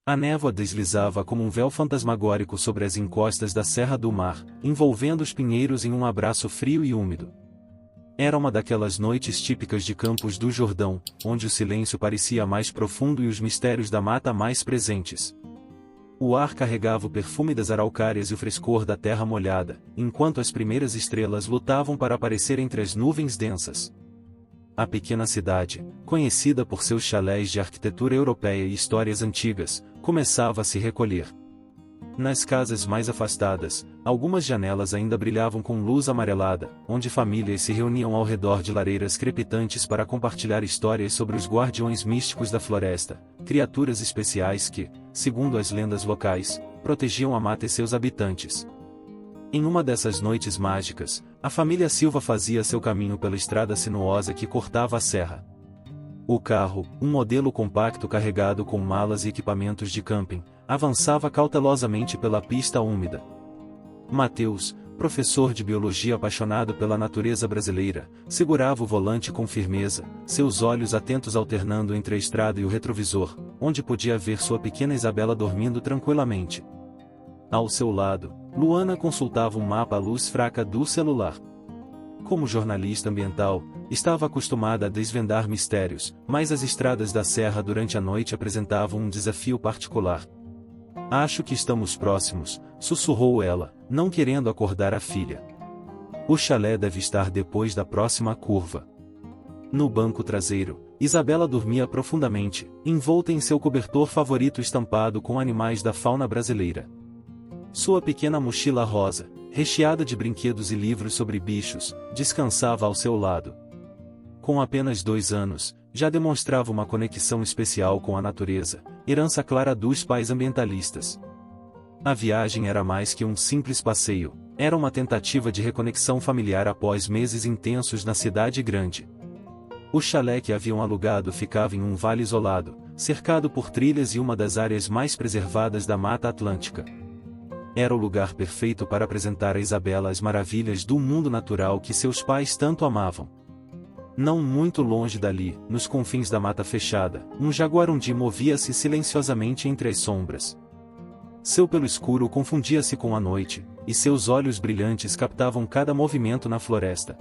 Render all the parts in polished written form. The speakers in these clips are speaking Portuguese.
A névoa deslizava como um véu fantasmagórico sobre as encostas da Serra do Mar, envolvendo os pinheiros em um abraço frio e úmido. Era uma daquelas noites típicas de Campos do Jordão, onde o silêncio parecia mais profundo e os mistérios da mata mais presentes. O ar carregava o perfume das araucárias e o frescor da terra molhada, enquanto as primeiras estrelas lutavam para aparecer entre as nuvens densas. A pequena cidade, conhecida por seus chalés de arquitetura europeia e histórias antigas, começava a se recolher. Nas casas mais afastadas, algumas janelas ainda brilhavam com luz amarelada, onde famílias se reuniam ao redor de lareiras crepitantes para compartilhar histórias sobre os guardiões místicos da floresta, criaturas especiais que, segundo as lendas locais, protegiam a mata e seus habitantes. Em uma dessas noites mágicas, a família Silva fazia seu caminho pela estrada sinuosa que cortava a serra. O carro, um modelo compacto carregado com malas e equipamentos de camping, avançava cautelosamente pela pista úmida. Mateus, professor de biologia apaixonado pela natureza brasileira, segurava o volante com firmeza, seus olhos atentos alternando entre a estrada e o retrovisor, onde podia ver sua pequena Isabela dormindo tranquilamente. Ao seu lado, Luana consultava um mapa à luz fraca do celular. Como jornalista ambiental, estava acostumada a desvendar mistérios, mas as estradas da serra durante a noite apresentavam um desafio particular. "Acho que estamos próximos", sussurrou ela, não querendo acordar a filha. "O chalé deve estar depois da próxima curva." No banco traseiro, Isabela dormia profundamente, envolta em seu cobertor favorito estampado com animais da fauna brasileira. Sua pequena mochila rosa, recheada de brinquedos e livros sobre bichos, descansava ao seu lado. Com apenas 2 anos, já demonstrava uma conexão especial com a natureza, herança clara dos pais ambientalistas. A viagem era mais que um simples passeio, era uma tentativa de reconexão familiar após meses intensos na cidade grande. O chalé que haviam alugado ficava em um vale isolado, cercado por trilhas e uma das áreas mais preservadas da Mata Atlântica. Era o lugar perfeito para apresentar a Isabela as maravilhas do mundo natural que seus pais tanto amavam. Não muito longe dali, nos confins da mata fechada, um jaguarundi movia-se silenciosamente entre as sombras. Seu pelo escuro confundia-se com a noite, e seus olhos brilhantes captavam cada movimento na floresta.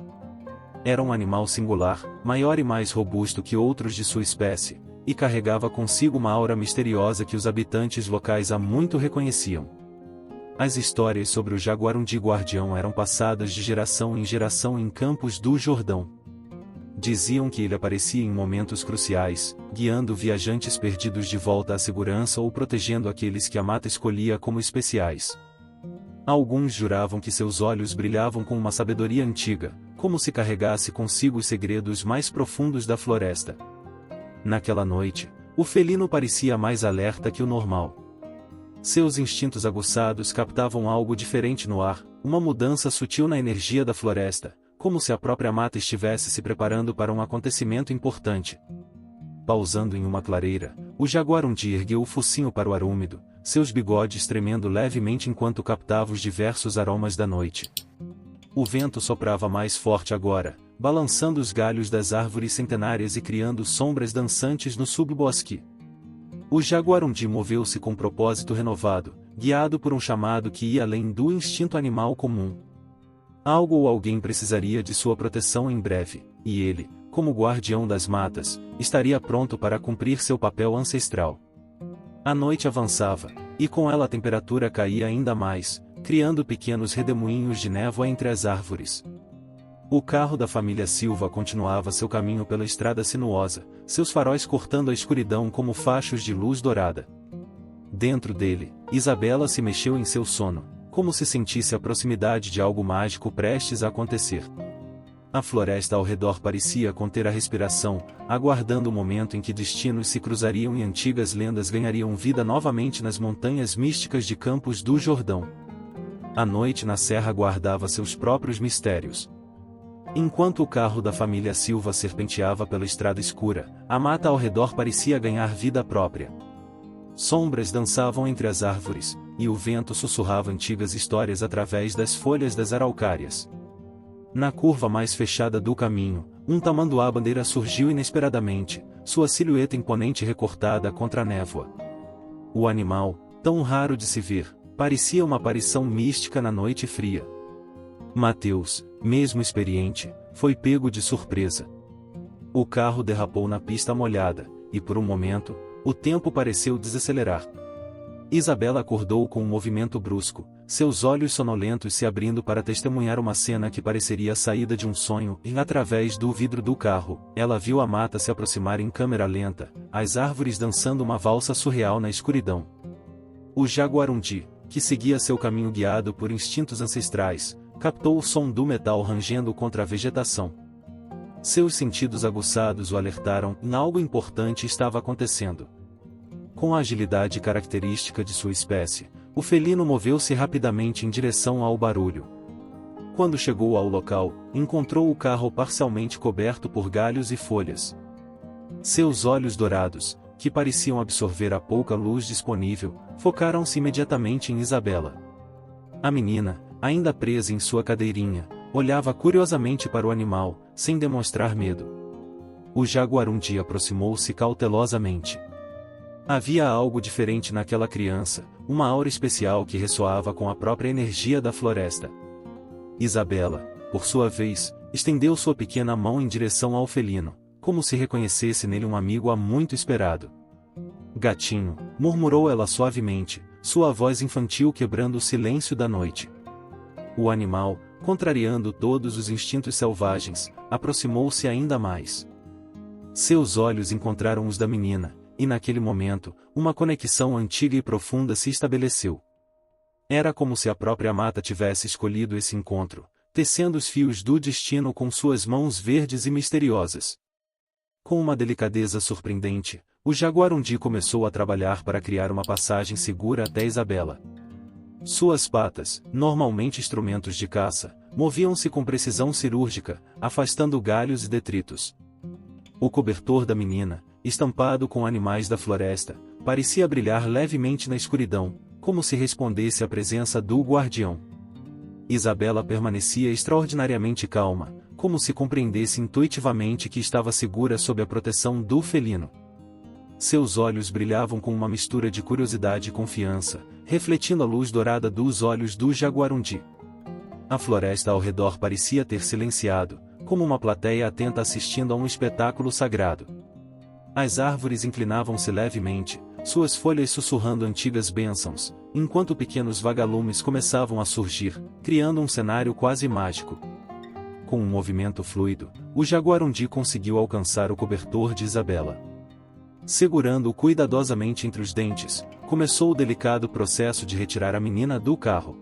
Era um animal singular, maior e mais robusto que outros de sua espécie, e carregava consigo uma aura misteriosa que os habitantes locais há muito reconheciam. As histórias sobre o jaguarundi guardião eram passadas de geração em geração em Campos do Jordão. Diziam que ele aparecia em momentos cruciais, guiando viajantes perdidos de volta à segurança ou protegendo aqueles que a mata escolhia como especiais. Alguns juravam que seus olhos brilhavam com uma sabedoria antiga, como se carregasse consigo os segredos mais profundos da floresta. Naquela noite, o felino parecia mais alerta que o normal. Seus instintos aguçados captavam algo diferente no ar, uma mudança sutil na energia da floresta, como se a própria mata estivesse se preparando para um acontecimento importante. Pausando em uma clareira, o jaguarundi ergueu o focinho para o ar úmido, seus bigodes tremendo levemente enquanto captava os diversos aromas da noite. O vento soprava mais forte agora, balançando os galhos das árvores centenárias e criando sombras dançantes no subbosque. O jaguarundi moveu-se com propósito renovado, guiado por um chamado que ia além do instinto animal comum. Algo ou alguém precisaria de sua proteção em breve, e ele, como guardião das matas, estaria pronto para cumprir seu papel ancestral. A noite avançava, e com ela a temperatura caía ainda mais, criando pequenos redemoinhos de névoa entre as árvores. O carro da família Silva continuava seu caminho pela estrada sinuosa, seus faróis cortando a escuridão como fachos de luz dourada. Dentro dele, Isabela se mexeu em seu sono, como se sentisse a proximidade de algo mágico prestes a acontecer. A floresta ao redor parecia conter a respiração, aguardando o momento em que destinos se cruzariam e antigas lendas ganhariam vida novamente nas montanhas místicas de Campos do Jordão. A noite na serra guardava seus próprios mistérios. Enquanto o carro da família Silva serpenteava pela estrada escura, a mata ao redor parecia ganhar vida própria. Sombras dançavam entre as árvores, e o vento sussurrava antigas histórias através das folhas das araucárias. Na curva mais fechada do caminho, um tamanduá-bandeira surgiu inesperadamente, sua silhueta imponente recortada contra a névoa. O animal, tão raro de se ver, parecia uma aparição mística na noite fria. Mateus, mesmo experiente, foi pego de surpresa. O carro derrapou na pista molhada, e por um momento, o tempo pareceu desacelerar. Isabela acordou com um movimento brusco, seus olhos sonolentos se abrindo para testemunhar uma cena que pareceria saída de um sonho, e através do vidro do carro, ela viu a mata se aproximar em câmera lenta, as árvores dançando uma valsa surreal na escuridão. O jaguarundi, que seguia seu caminho guiado por instintos ancestrais, captou o som do metal rangendo contra a vegetação. Seus sentidos aguçados o alertaram, algo importante estava acontecendo. Com a agilidade característica de sua espécie, o felino moveu-se rapidamente em direção ao barulho. Quando chegou ao local, encontrou o carro parcialmente coberto por galhos e folhas. Seus olhos dourados, que pareciam absorver a pouca luz disponível, focaram-se imediatamente em Isabela. A menina, ainda presa em sua cadeirinha, olhava curiosamente para o animal, sem demonstrar medo. O jaguarundi aproximou-se cautelosamente. Havia algo diferente naquela criança, uma aura especial que ressoava com a própria energia da floresta. Isabela, por sua vez, estendeu sua pequena mão em direção ao felino, como se reconhecesse nele um amigo há muito esperado. Gatinho, murmurou ela suavemente, sua voz infantil quebrando o silêncio da noite. O animal, contrariando todos os instintos selvagens, aproximou-se ainda mais. Seus olhos encontraram os da menina, e naquele momento, uma conexão antiga e profunda se estabeleceu. Era como se a própria mata tivesse escolhido esse encontro, tecendo os fios do destino com suas mãos verdes e misteriosas. Com uma delicadeza surpreendente, o jaguarundi começou a trabalhar para criar uma passagem segura até Isabela. Suas patas, normalmente instrumentos de caça, moviam-se com precisão cirúrgica, afastando galhos e detritos. O cobertor da menina, estampado com animais da floresta, parecia brilhar levemente na escuridão, como se respondesse à presença do guardião. Isabela permanecia extraordinariamente calma, como se compreendesse intuitivamente que estava segura sob a proteção do felino. Seus olhos brilhavam com uma mistura de curiosidade e confiança, refletindo a luz dourada dos olhos do jaguarundi. A floresta ao redor parecia ter silenciado, como uma plateia atenta assistindo a um espetáculo sagrado. As árvores inclinavam-se levemente, suas folhas sussurrando antigas bênçãos, enquanto pequenos vagalumes começavam a surgir, criando um cenário quase mágico. Com um movimento fluido, o jaguarundi conseguiu alcançar o cobertor de Isabela. Segurando-o cuidadosamente entre os dentes, começou o delicado processo de retirar a menina do carro.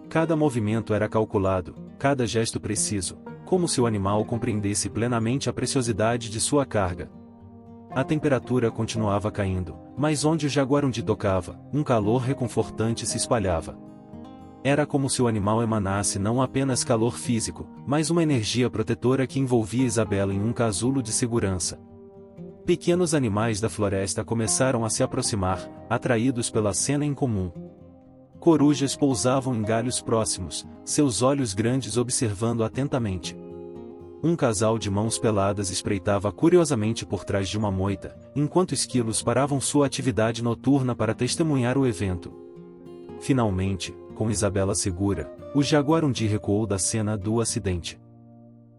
Cada movimento era calculado, cada gesto preciso, como se o animal compreendesse plenamente a preciosidade de sua carga. A temperatura continuava caindo, mas onde o jaguarundi tocava, um calor reconfortante se espalhava. Era como se o animal emanasse não apenas calor físico, mas uma energia protetora que envolvia Isabela em um casulo de segurança. Pequenos animais da floresta começaram a se aproximar, atraídos pela cena em comum. Corujas pousavam em galhos próximos, seus olhos grandes observando atentamente. Um casal de mãos peladas espreitava curiosamente por trás de uma moita, enquanto esquilos paravam sua atividade noturna para testemunhar o evento. Finalmente, com Isabela segura, o jaguarundi recuou da cena do acidente.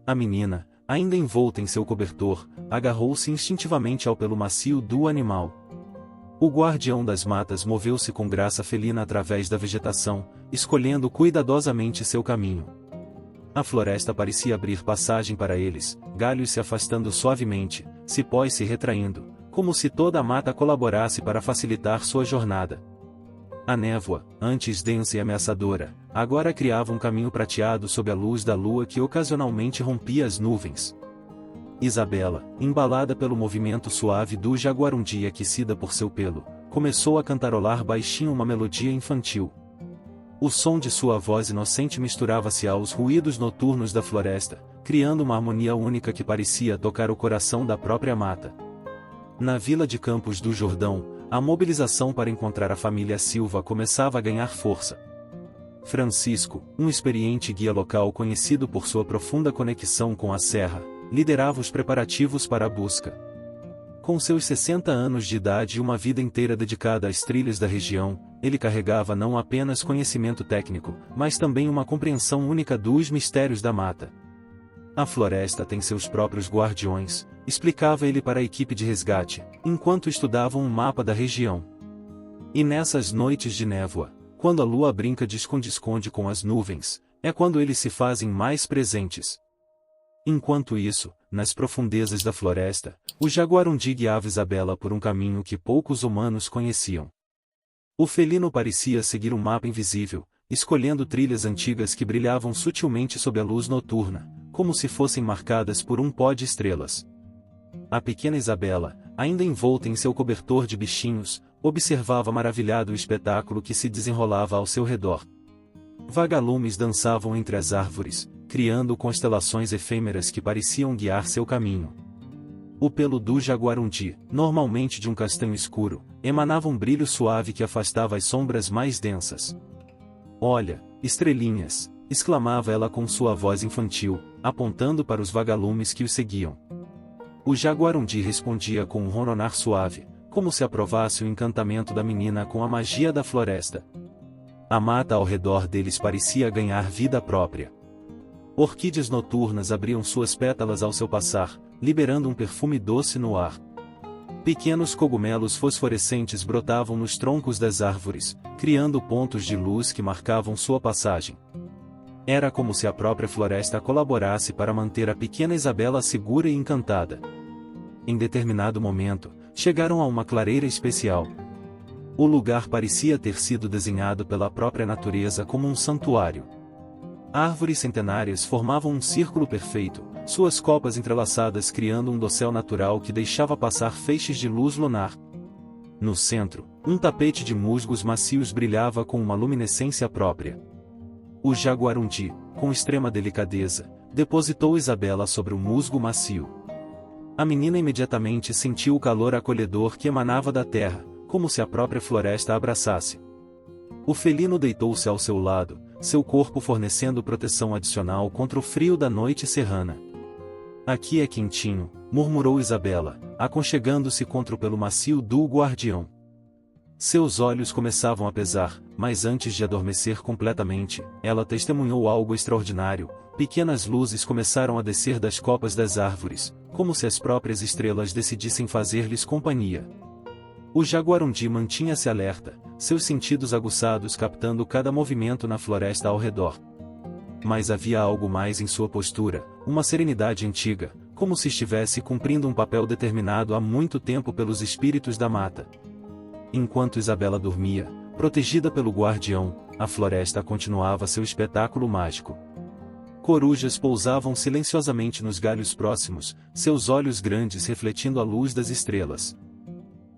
A menina, ainda envolta em seu cobertor, agarrou-se instintivamente ao pelo macio do animal. O guardião das matas moveu-se com graça felina através da vegetação, escolhendo cuidadosamente seu caminho. A floresta parecia abrir passagem para eles, galhos se afastando suavemente, cipós se retraindo, como se toda a mata colaborasse para facilitar sua jornada. A névoa, antes densa e ameaçadora, agora criava um caminho prateado sob a luz da lua que ocasionalmente rompia as nuvens. Isabela, embalada pelo movimento suave do jaguarundi e aquecida por seu pelo, começou a cantarolar baixinho uma melodia infantil. O som de sua voz inocente misturava-se aos ruídos noturnos da floresta, criando uma harmonia única que parecia tocar o coração da própria mata. Na vila de Campos do Jordão, a mobilização para encontrar a família Silva começava a ganhar força. Francisco, um experiente guia local conhecido por sua profunda conexão com a serra, liderava os preparativos para a busca. Com seus 60 anos de idade e uma vida inteira dedicada às trilhas da região, ele carregava não apenas conhecimento técnico, mas também uma compreensão única dos mistérios da mata. A floresta tem seus próprios guardiões, explicava ele para a equipe de resgate, enquanto estudavam um mapa da região. E nessas noites de névoa, quando a lua brinca de esconde-esconde com as nuvens, é quando eles se fazem mais presentes. Enquanto isso, nas profundezas da floresta, o jaguarundi guiava Isabela por um caminho que poucos humanos conheciam. O felino parecia seguir um mapa invisível, escolhendo trilhas antigas que brilhavam sutilmente sob a luz noturna, como se fossem marcadas por um pó de estrelas. A pequena Isabela, ainda envolta em seu cobertor de bichinhos, observava maravilhado o espetáculo que se desenrolava ao seu redor. Vagalumes dançavam entre as árvores, criando constelações efêmeras que pareciam guiar seu caminho. O pelo do jaguarundi, normalmente de um castanho escuro, emanava um brilho suave que afastava as sombras mais densas. "Olha, estrelinhas!" exclamava ela com sua voz infantil, apontando para os vagalumes que o seguiam. O jaguarundi respondia com um ronronar suave, como se aprovasse o encantamento da menina com a magia da floresta. A mata ao redor deles parecia ganhar vida própria. Orquídeas noturnas abriam suas pétalas ao seu passar, liberando um perfume doce no ar. Pequenos cogumelos fosforescentes brotavam nos troncos das árvores, criando pontos de luz que marcavam sua passagem. Era como se a própria floresta colaborasse para manter a pequena Isabela segura e encantada. Em determinado momento, chegaram a uma clareira especial. O lugar parecia ter sido desenhado pela própria natureza como um santuário. Árvores centenárias formavam um círculo perfeito, suas copas entrelaçadas criando um dossel natural que deixava passar feixes de luz lunar. No centro, um tapete de musgos macios brilhava com uma luminescência própria. O jaguarundi, com extrema delicadeza, depositou Isabela sobre o musgo macio. A menina imediatamente sentiu o calor acolhedor que emanava da terra, como se a própria floresta a abraçasse. O felino deitou-se ao seu lado, seu corpo fornecendo proteção adicional contra o frio da noite serrana. "Aqui é quentinho", murmurou Isabela, aconchegando-se contra o pelo macio do guardião. Seus olhos começavam a pesar, mas antes de adormecer completamente, ela testemunhou algo extraordinário. Pequenas luzes começaram a descer das copas das árvores, como se as próprias estrelas decidissem fazer-lhes companhia. O jaguarundi mantinha-se alerta, seus sentidos aguçados captando cada movimento na floresta ao redor. Mas havia algo mais em sua postura, uma serenidade antiga, como se estivesse cumprindo um papel determinado há muito tempo pelos espíritos da mata. Enquanto Isabela dormia, protegida pelo guardião, a floresta continuava seu espetáculo mágico. Corujas pousavam silenciosamente nos galhos próximos, seus olhos grandes refletindo a luz das estrelas.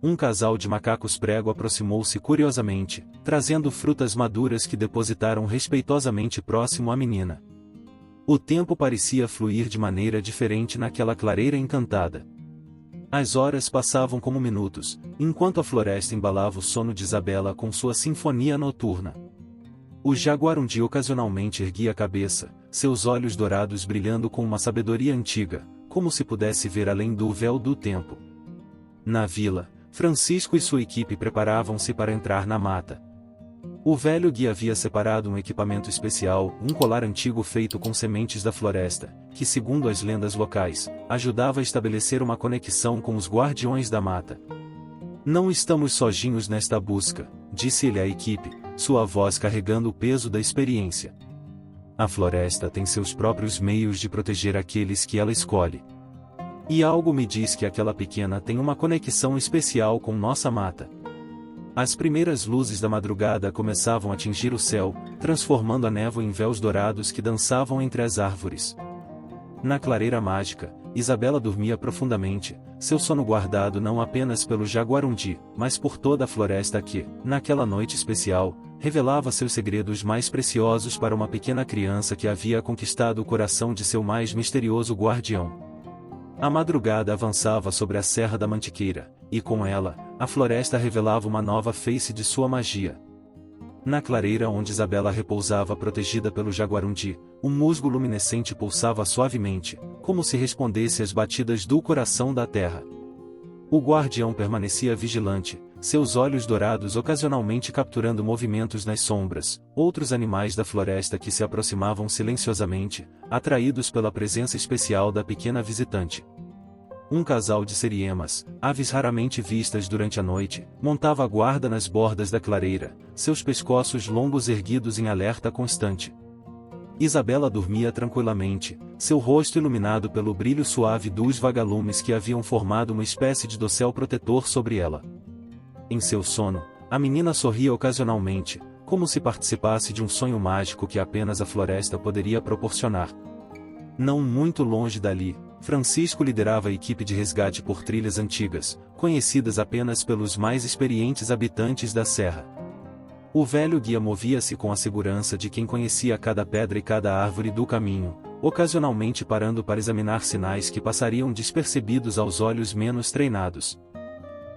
Um casal de macacos prego aproximou-se curiosamente, trazendo frutas maduras que depositaram respeitosamente próximo à menina. O tempo parecia fluir de maneira diferente naquela clareira encantada. As horas passavam como minutos, enquanto a floresta embalava o sono de Isabela com sua sinfonia noturna. O jaguarundi ocasionalmente erguia a cabeça, seus olhos dourados brilhando com uma sabedoria antiga, como se pudesse ver além do véu do tempo. Na vila, Francisco e sua equipe preparavam-se para entrar na mata. O velho guia havia separado um equipamento especial, um colar antigo feito com sementes da floresta, que segundo as lendas locais, ajudava a estabelecer uma conexão com os guardiões da mata. "Não estamos sozinhos nesta busca", disse ele à equipe, sua voz carregando o peso da experiência. "A floresta tem seus próprios meios de proteger aqueles que ela escolhe. E algo me diz que aquela pequena tem uma conexão especial com nossa mata." As primeiras luzes da madrugada começavam a tingir o céu, transformando a névoa em véus dourados que dançavam entre as árvores. Na clareira mágica, Isabela dormia profundamente, seu sono guardado não apenas pelo jaguarundi, mas por toda a floresta que, naquela noite especial, revelava seus segredos mais preciosos para uma pequena criança que havia conquistado o coração de seu mais misterioso guardião. A madrugada avançava sobre a Serra da Mantiqueira, e com ela, a floresta revelava uma nova face de sua magia. Na clareira onde Isabela repousava protegida pelo jaguarundi, um musgo luminescente pulsava suavemente, como se respondesse às batidas do coração da terra. O guardião permanecia vigilante, seus olhos dourados ocasionalmente capturando movimentos nas sombras, outros animais da floresta que se aproximavam silenciosamente, atraídos pela presença especial da pequena visitante. Um casal de seriemas, aves raramente vistas durante a noite, montava a guarda nas bordas da clareira, seus pescoços longos erguidos em alerta constante. Isabela dormia tranquilamente, seu rosto iluminado pelo brilho suave dos vagalumes que haviam formado uma espécie de dossel protetor sobre ela. Em seu sono, a menina sorria ocasionalmente, como se participasse de um sonho mágico que apenas a floresta poderia proporcionar. Não muito longe dali, Francisco liderava a equipe de resgate por trilhas antigas, conhecidas apenas pelos mais experientes habitantes da serra. O velho guia movia-se com a segurança de quem conhecia cada pedra e cada árvore do caminho, ocasionalmente parando para examinar sinais que passariam despercebidos aos olhos menos treinados.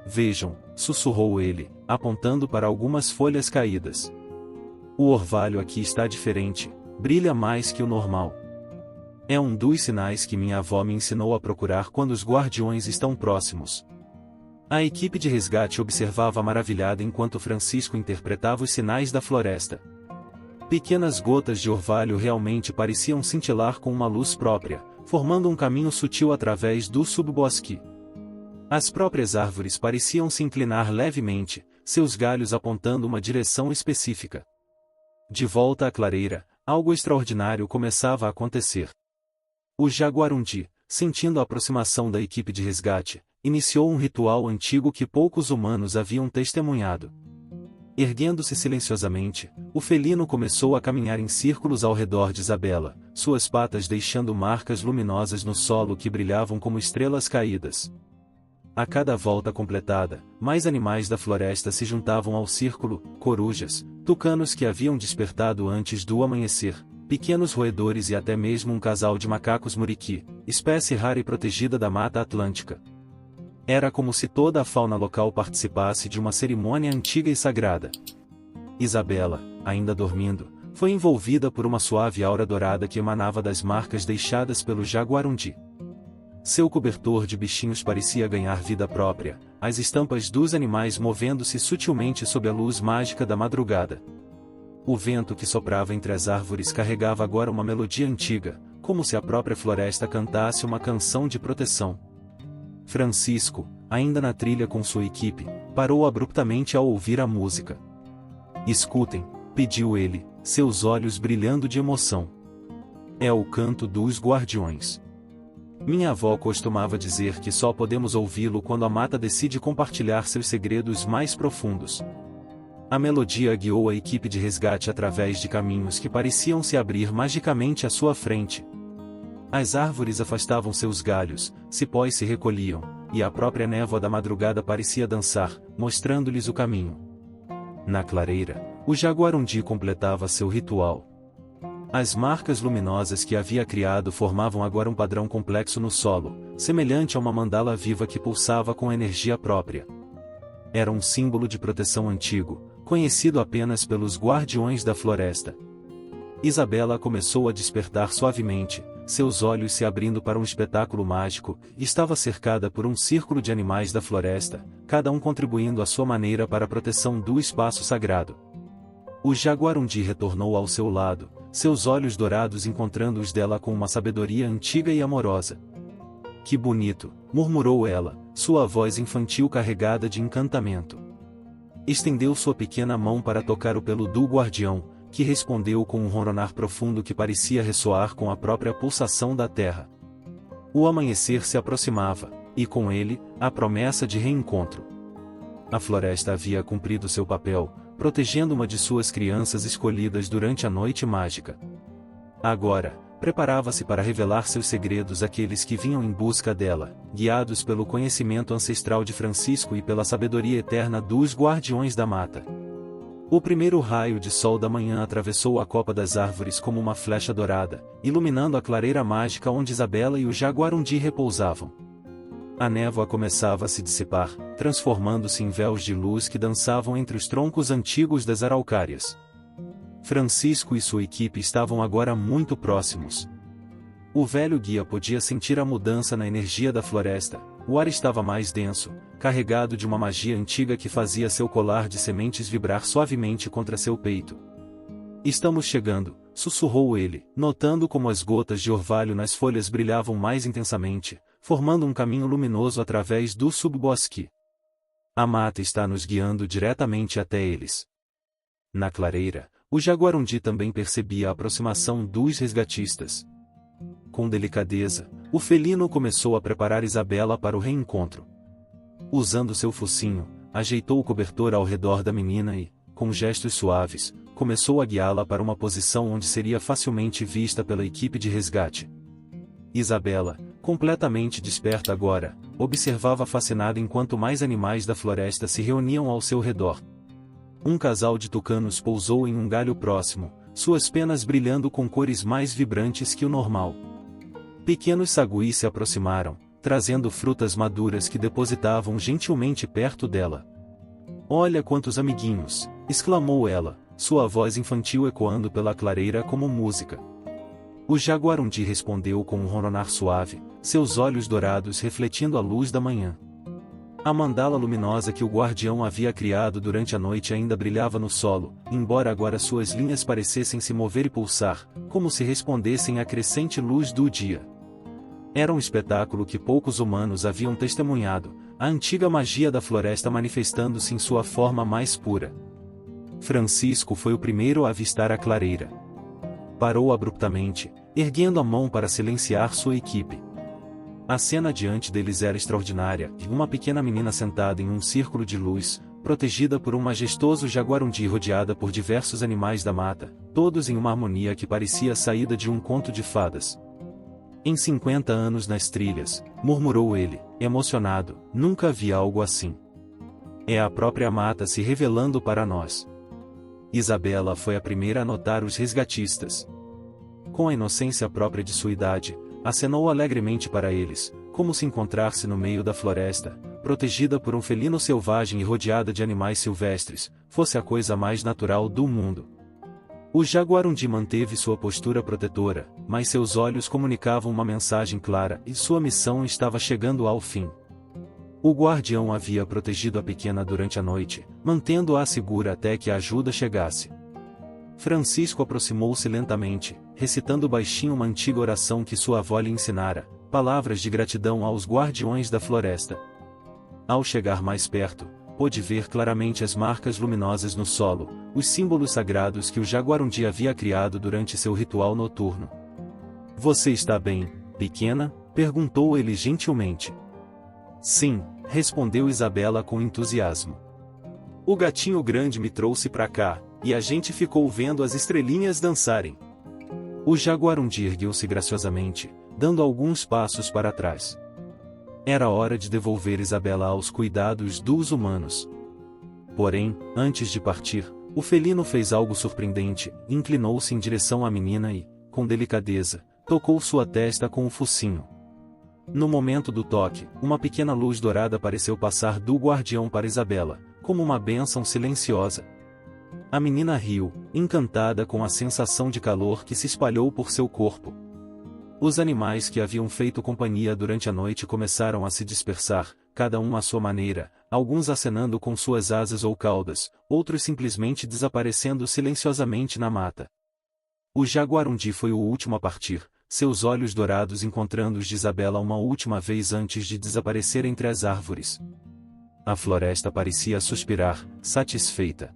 "Vejam", sussurrou ele, apontando para algumas folhas caídas. "O orvalho aqui está diferente, brilha mais que o normal. É um dos sinais que minha avó me ensinou a procurar quando os guardiões estão próximos." A equipe de resgate observava maravilhada enquanto Francisco interpretava os sinais da floresta. Pequenas gotas de orvalho realmente pareciam cintilar com uma luz própria, formando um caminho sutil através do subbosque. As próprias árvores pareciam se inclinar levemente, seus galhos apontando uma direção específica. De volta à clareira, algo extraordinário começava a acontecer. O jaguarundi, sentindo a aproximação da equipe de resgate, iniciou um ritual antigo que poucos humanos haviam testemunhado. Erguendo-se silenciosamente, o felino começou a caminhar em círculos ao redor de Isabela, suas patas deixando marcas luminosas no solo que brilhavam como estrelas caídas. A cada volta completada, mais animais da floresta se juntavam ao círculo, corujas, tucanos que haviam despertado antes do amanhecer, pequenos roedores e até mesmo um casal de macacos muriqui, espécie rara e protegida da Mata Atlântica. Era como se toda a fauna local participasse de uma cerimônia antiga e sagrada. Isabela, ainda dormindo, foi envolvida por uma suave aura dourada que emanava das marcas deixadas pelo jaguarundi. Seu cobertor de bichinhos parecia ganhar vida própria, as estampas dos animais movendo-se sutilmente sob a luz mágica da madrugada. O vento que soprava entre as árvores carregava agora uma melodia antiga, como se a própria floresta cantasse uma canção de proteção. Francisco, ainda na trilha com sua equipe, parou abruptamente ao ouvir a música. "Escutem", pediu ele, seus olhos brilhando de emoção. "É o canto dos guardiões. Minha avó costumava dizer que só podemos ouvi-lo quando a mata decide compartilhar seus segredos mais profundos." A melodia guiou a equipe de resgate através de caminhos que pareciam se abrir magicamente à sua frente. As árvores afastavam seus galhos, cipós se recolhiam, e a própria névoa da madrugada parecia dançar, mostrando-lhes o caminho. Na clareira, o jaguarundi completava seu ritual. As marcas luminosas que havia criado formavam agora um padrão complexo no solo, semelhante a uma mandala viva que pulsava com energia própria. Era um símbolo de proteção antigo, conhecido apenas pelos guardiões da floresta. Isabela começou a despertar suavemente, seus olhos se abrindo para um espetáculo mágico, e estava cercada por um círculo de animais da floresta, cada um contribuindo à sua maneira para a proteção do espaço sagrado. O jaguarundi retornou ao seu lado, seus olhos dourados encontrando os dela com uma sabedoria antiga e amorosa. "Que bonito", murmurou ela, sua voz infantil carregada de encantamento. Estendeu sua pequena mão para tocar o pelo do guardião, que respondeu com um ronronar profundo que parecia ressoar com a própria pulsação da terra. O amanhecer se aproximava, e com ele, a promessa de reencontro. A floresta havia cumprido seu papel, protegendo uma de suas crianças escolhidas durante a noite mágica. Agora, preparava-se para revelar seus segredos àqueles que vinham em busca dela, guiados pelo conhecimento ancestral de Francisco e pela sabedoria eterna dos guardiões da mata. O primeiro raio de sol da manhã atravessou a copa das árvores como uma flecha dourada, iluminando a clareira mágica onde Isabela e o jaguarundi repousavam. A névoa começava a se dissipar, transformando-se em véus de luz que dançavam entre os troncos antigos das araucárias. Francisco e sua equipe estavam agora muito próximos. O velho guia podia sentir a mudança na energia da floresta, o ar estava mais denso, carregado de uma magia antiga que fazia seu colar de sementes vibrar suavemente contra seu peito. Estamos chegando, sussurrou ele, notando como as gotas de orvalho nas folhas brilhavam mais intensamente, formando um caminho luminoso através do subbosque. A mata está nos guiando diretamente até eles. Na clareira, o Jaguarundi também percebia a aproximação dos resgatistas. Com delicadeza, o felino começou a preparar Isabela para o reencontro. Usando seu focinho, ajeitou o cobertor ao redor da menina e, com gestos suaves, começou a guiá-la para uma posição onde seria facilmente vista pela equipe de resgate. Isabela, completamente desperta agora, observava fascinada enquanto mais animais da floresta se reuniam ao seu redor. Um casal de tucanos pousou em um galho próximo, suas penas brilhando com cores mais vibrantes que o normal. Pequenos saguis se aproximaram, trazendo frutas maduras que depositavam gentilmente perto dela. "Olha quantos amiguinhos!" exclamou ela, sua voz infantil ecoando pela clareira como música. O Jaguarundi respondeu com um ronronar suave, seus olhos dourados refletindo a luz da manhã. A mandala luminosa que o guardião havia criado durante a noite ainda brilhava no solo, embora agora suas linhas parecessem se mover e pulsar, como se respondessem à crescente luz do dia. Era um espetáculo que poucos humanos haviam testemunhado, a antiga magia da floresta manifestando-se em sua forma mais pura. Francisco foi o primeiro a avistar a clareira. Parou abruptamente, erguendo a mão para silenciar sua equipe. A cena diante deles era extraordinária, e uma pequena menina sentada em um círculo de luz, protegida por um majestoso jaguarundi rodeada por diversos animais da mata, todos em uma harmonia que parecia saída de um conto de fadas. "Em 50 anos nas trilhas", murmurou ele, emocionado, "nunca vi algo assim. É a própria mata se revelando para nós." Isabela foi a primeira a notar os resgatistas. Com a inocência própria de sua idade, acenou alegremente para eles, como se encontrasse no meio da floresta, protegida por um felino selvagem e rodeada de animais silvestres, fosse a coisa mais natural do mundo. O Jaguarundi manteve sua postura protetora, mas seus olhos comunicavam uma mensagem clara, e sua missão estava chegando ao fim. O guardião havia protegido a pequena durante a noite, mantendo-a segura até que a ajuda chegasse. Francisco aproximou-se lentamente, recitando baixinho uma antiga oração que sua avó lhe ensinara, palavras de gratidão aos guardiões da floresta. Ao chegar mais perto, pôde ver claramente as marcas luminosas no solo, os símbolos sagrados que o Jaguarundi havia criado durante seu ritual noturno. "Você está bem, pequena?" perguntou ele gentilmente. "Sim", respondeu Isabela com entusiasmo. "O gatinho grande me trouxe pra cá, e a gente ficou vendo as estrelinhas dançarem." O Jaguarundi ergueu-se graciosamente, dando alguns passos para trás. Era hora de devolver Isabela aos cuidados dos humanos. Porém, antes de partir, o felino fez algo surpreendente, inclinou-se em direção à menina e, com delicadeza, tocou sua testa com o focinho. No momento do toque, uma pequena luz dourada pareceu passar do guardião para Isabela, como uma bênção silenciosa. A menina riu, encantada com a sensação de calor que se espalhou por seu corpo. Os animais que haviam feito companhia durante a noite começaram a se dispersar, cada um à sua maneira, alguns acenando com suas asas ou caudas, outros simplesmente desaparecendo silenciosamente na mata. O Jaguarundi foi o último a partir, seus olhos dourados encontrando os de Isabela uma última vez antes de desaparecer entre as árvores. A floresta parecia suspirar, satisfeita.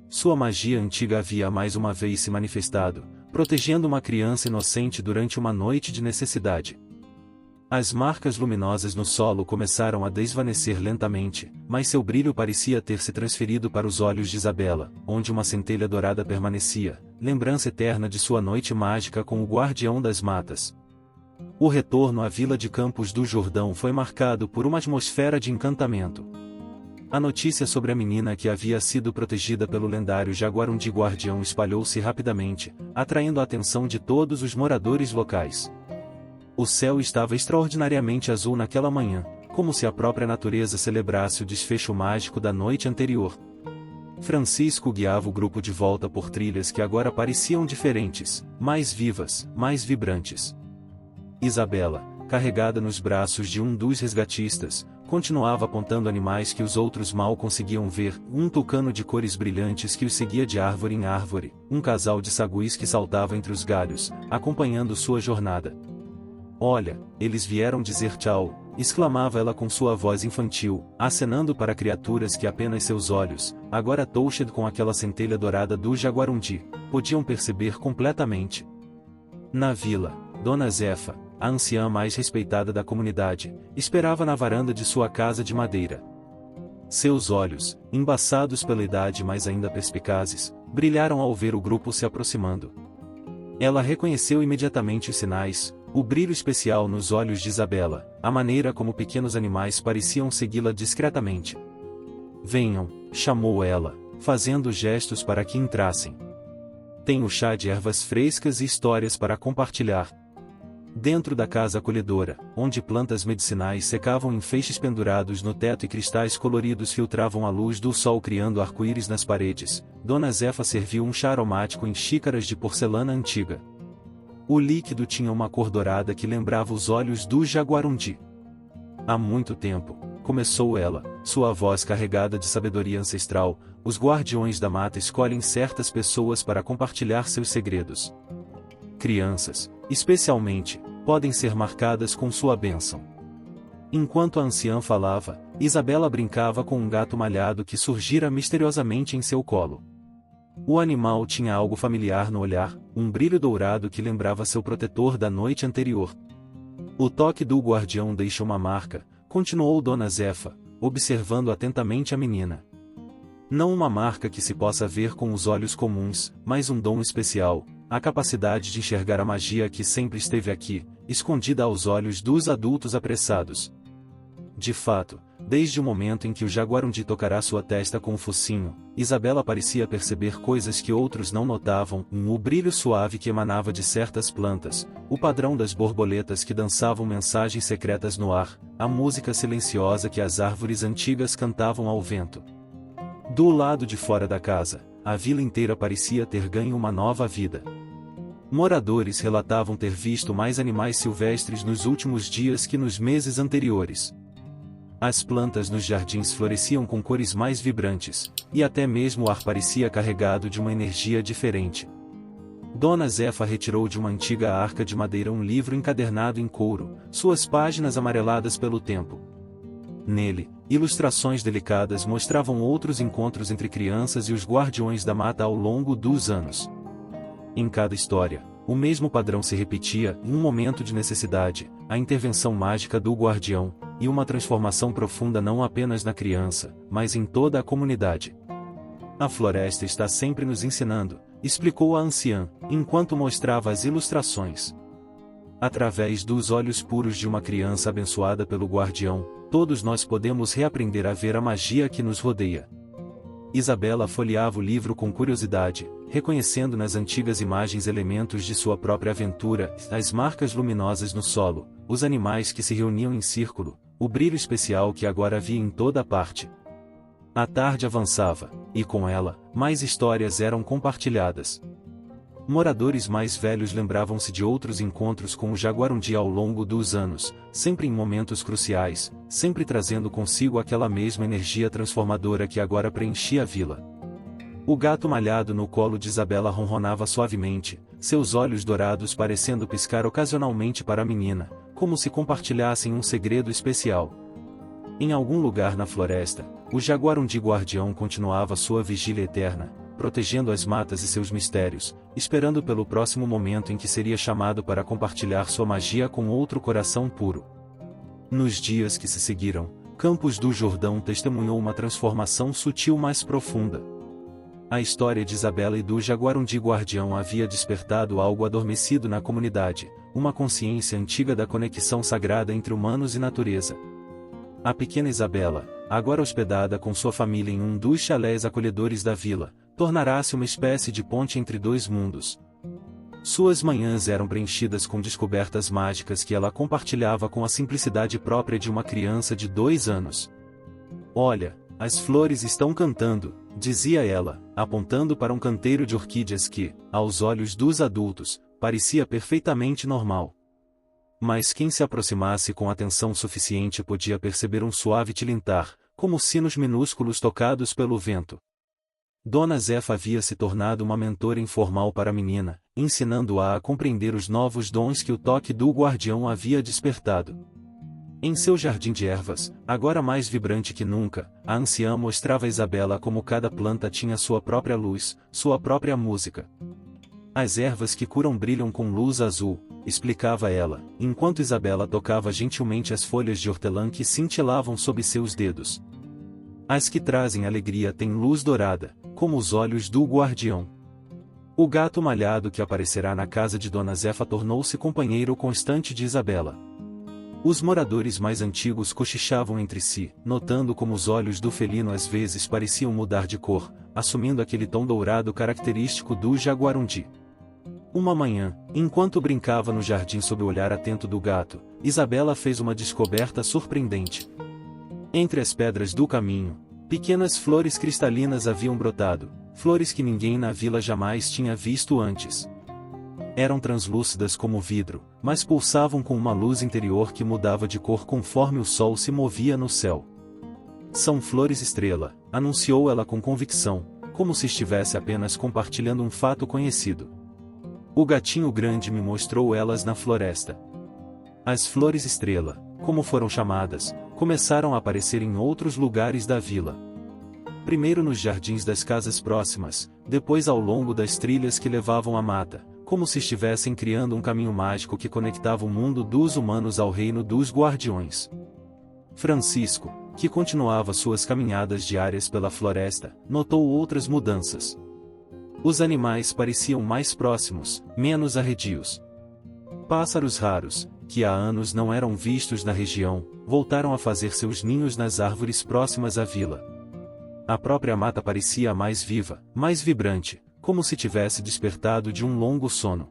Sua magia antiga havia mais uma vez se manifestado, protegendo uma criança inocente durante uma noite de necessidade. As marcas luminosas no solo começaram a desvanecer lentamente, mas seu brilho parecia ter se transferido para os olhos de Isabela, onde uma centelha dourada permanecia, lembrança eterna de sua noite mágica com o guardião das matas. O retorno à vila de Campos do Jordão foi marcado por uma atmosfera de encantamento. A notícia sobre a menina que havia sido protegida pelo lendário Jaguarundi Guardião espalhou-se rapidamente, atraindo a atenção de todos os moradores locais. O céu estava extraordinariamente azul naquela manhã, como se a própria natureza celebrasse o desfecho mágico da noite anterior. Francisco guiava o grupo de volta por trilhas que agora pareciam diferentes, mais vivas, mais vibrantes. Isabela, carregada nos braços de um dos resgatistas, continuava apontando animais que os outros mal conseguiam ver, um tucano de cores brilhantes que os seguia de árvore em árvore, um casal de saguis que saltava entre os galhos, acompanhando sua jornada. "Olha, eles vieram dizer tchau", exclamava ela com sua voz infantil, acenando para criaturas que apenas seus olhos, agora touched com aquela centelha dourada do jaguarundi, podiam perceber completamente. Na vila, Dona Zefa, a anciã mais respeitada da comunidade, esperava na varanda de sua casa de madeira. Seus olhos, embaçados pela idade mas ainda perspicazes, brilharam ao ver o grupo se aproximando. Ela reconheceu imediatamente os sinais, o brilho especial nos olhos de Isabela, a maneira como pequenos animais pareciam segui-la discretamente. "Venham", chamou ela, fazendo gestos para que entrassem. "Tenho chá de ervas frescas e histórias para compartilhar." Dentro da casa acolhedora, onde plantas medicinais secavam em feixes pendurados no teto e cristais coloridos filtravam a luz do sol criando arco-íris nas paredes, Dona Zefa serviu um chá aromático em xícaras de porcelana antiga. O líquido tinha uma cor dourada que lembrava os olhos do jaguarundi. "Há muito tempo", começou ela, sua voz carregada de sabedoria ancestral, "os guardiões da mata escolhem certas pessoas para compartilhar seus segredos. Crianças, especialmente, podem ser marcadas com sua bênção." Enquanto a anciã falava, Isabela brincava com um gato malhado que surgira misteriosamente em seu colo. O animal tinha algo familiar no olhar, um brilho dourado que lembrava seu protetor da noite anterior. "O toque do guardião deixa uma marca", continuou Dona Zefa, observando atentamente a menina. "Não uma marca que se possa ver com os olhos comuns, mas um dom especial, a capacidade de enxergar a magia que sempre esteve aqui, escondida aos olhos dos adultos apressados." De fato, desde o momento em que o jaguarundi tocará sua testa com o focinho, Isabela parecia perceber coisas que outros não notavam, o brilho suave que emanava de certas plantas, o padrão das borboletas que dançavam mensagens secretas no ar, a música silenciosa que as árvores antigas cantavam ao vento. Do lado de fora da casa, a vila inteira parecia ter ganho uma nova vida. Moradores relatavam ter visto mais animais silvestres nos últimos dias que nos meses anteriores. As plantas nos jardins floresciam com cores mais vibrantes, e até mesmo o ar parecia carregado de uma energia diferente. Dona Zefa retirou de uma antiga arca de madeira um livro encadernado em couro, suas páginas amareladas pelo tempo. Nele, ilustrações delicadas mostravam outros encontros entre crianças e os guardiões da mata ao longo dos anos. Em cada história, o mesmo padrão se repetia, um momento de necessidade, a intervenção mágica do guardião, e uma transformação profunda não apenas na criança, mas em toda a comunidade. "A floresta está sempre nos ensinando", explicou a anciã, enquanto mostrava as ilustrações. "Através dos olhos puros de uma criança abençoada pelo guardião, todos nós podemos reaprender a ver a magia que nos rodeia." Isabela folheava o livro com curiosidade, reconhecendo nas antigas imagens elementos de sua própria aventura, as marcas luminosas no solo, os animais que se reuniam em círculo, o brilho especial que agora havia em toda parte. A tarde avançava, e com ela, mais histórias eram compartilhadas. Moradores mais velhos lembravam-se de outros encontros com o jaguarundi ao longo dos anos, sempre em momentos cruciais, sempre trazendo consigo aquela mesma energia transformadora que agora preenchia a vila. O gato malhado no colo de Isabela ronronava suavemente, seus olhos dourados parecendo piscar ocasionalmente para a menina, como se compartilhassem um segredo especial. Em algum lugar na floresta, o jaguarundi guardião continuava sua vigília eterna, protegendo as matas e seus mistérios, esperando pelo próximo momento em que seria chamado para compartilhar sua magia com outro coração puro. Nos dias que se seguiram, Campos do Jordão testemunhou uma transformação sutil mais profunda. A história de Isabela e do jaguarundi guardião havia despertado algo adormecido na comunidade, uma consciência antiga da conexão sagrada entre humanos e natureza. A pequena Isabela, agora hospedada com sua família em um dos chalés acolhedores da vila, tornará-se uma espécie de ponte entre dois mundos. Suas manhãs eram preenchidas com descobertas mágicas que ela compartilhava com a simplicidade própria de uma criança de 2 anos. "Olha, as flores estão cantando", dizia ela, apontando para um canteiro de orquídeas que, aos olhos dos adultos, parecia perfeitamente normal. Mas quem se aproximasse com atenção suficiente podia perceber um suave tilintar, como sinos minúsculos tocados pelo vento. Dona Zefa havia se tornado uma mentora informal para a menina, ensinando-a a compreender os novos dons que o toque do guardião havia despertado. Em seu jardim de ervas, agora mais vibrante que nunca, a anciã mostrava a Isabela como cada planta tinha sua própria luz, sua própria música. As ervas que curam brilham com luz azul, explicava ela, enquanto Isabela tocava gentilmente as folhas de hortelã que cintilavam sob seus dedos. As que trazem alegria têm luz dourada, como os olhos do guardião. O gato malhado que aparecerá na casa de Dona Zefa tornou-se companheiro constante de Isabela. Os moradores mais antigos cochichavam entre si, notando como os olhos do felino às vezes pareciam mudar de cor, assumindo aquele tom dourado característico do jaguarundi. Uma manhã, enquanto brincava no jardim sob o olhar atento do gato, Isabela fez uma descoberta surpreendente. Entre as pedras do caminho, pequenas flores cristalinas haviam brotado, flores que ninguém na vila jamais tinha visto antes. Eram translúcidas como vidro, mas pulsavam com uma luz interior que mudava de cor conforme o sol se movia no céu. São flores estrela, anunciou ela com convicção, como se estivesse apenas compartilhando um fato conhecido. O gatinho grande me mostrou elas na floresta. As flores estrela, como foram chamadas, começaram a aparecer em outros lugares da vila. Primeiro nos jardins das casas próximas, depois ao longo das trilhas que levavam à mata, como se estivessem criando um caminho mágico que conectava o mundo dos humanos ao reino dos guardiões. Francisco, que continuava suas caminhadas diárias pela floresta, notou outras mudanças. Os animais pareciam mais próximos, menos arredios. Pássaros raros, que há anos não eram vistos na região, voltaram a fazer seus ninhos nas árvores próximas à vila. A própria mata parecia mais viva, mais vibrante, como se tivesse despertado de um longo sono.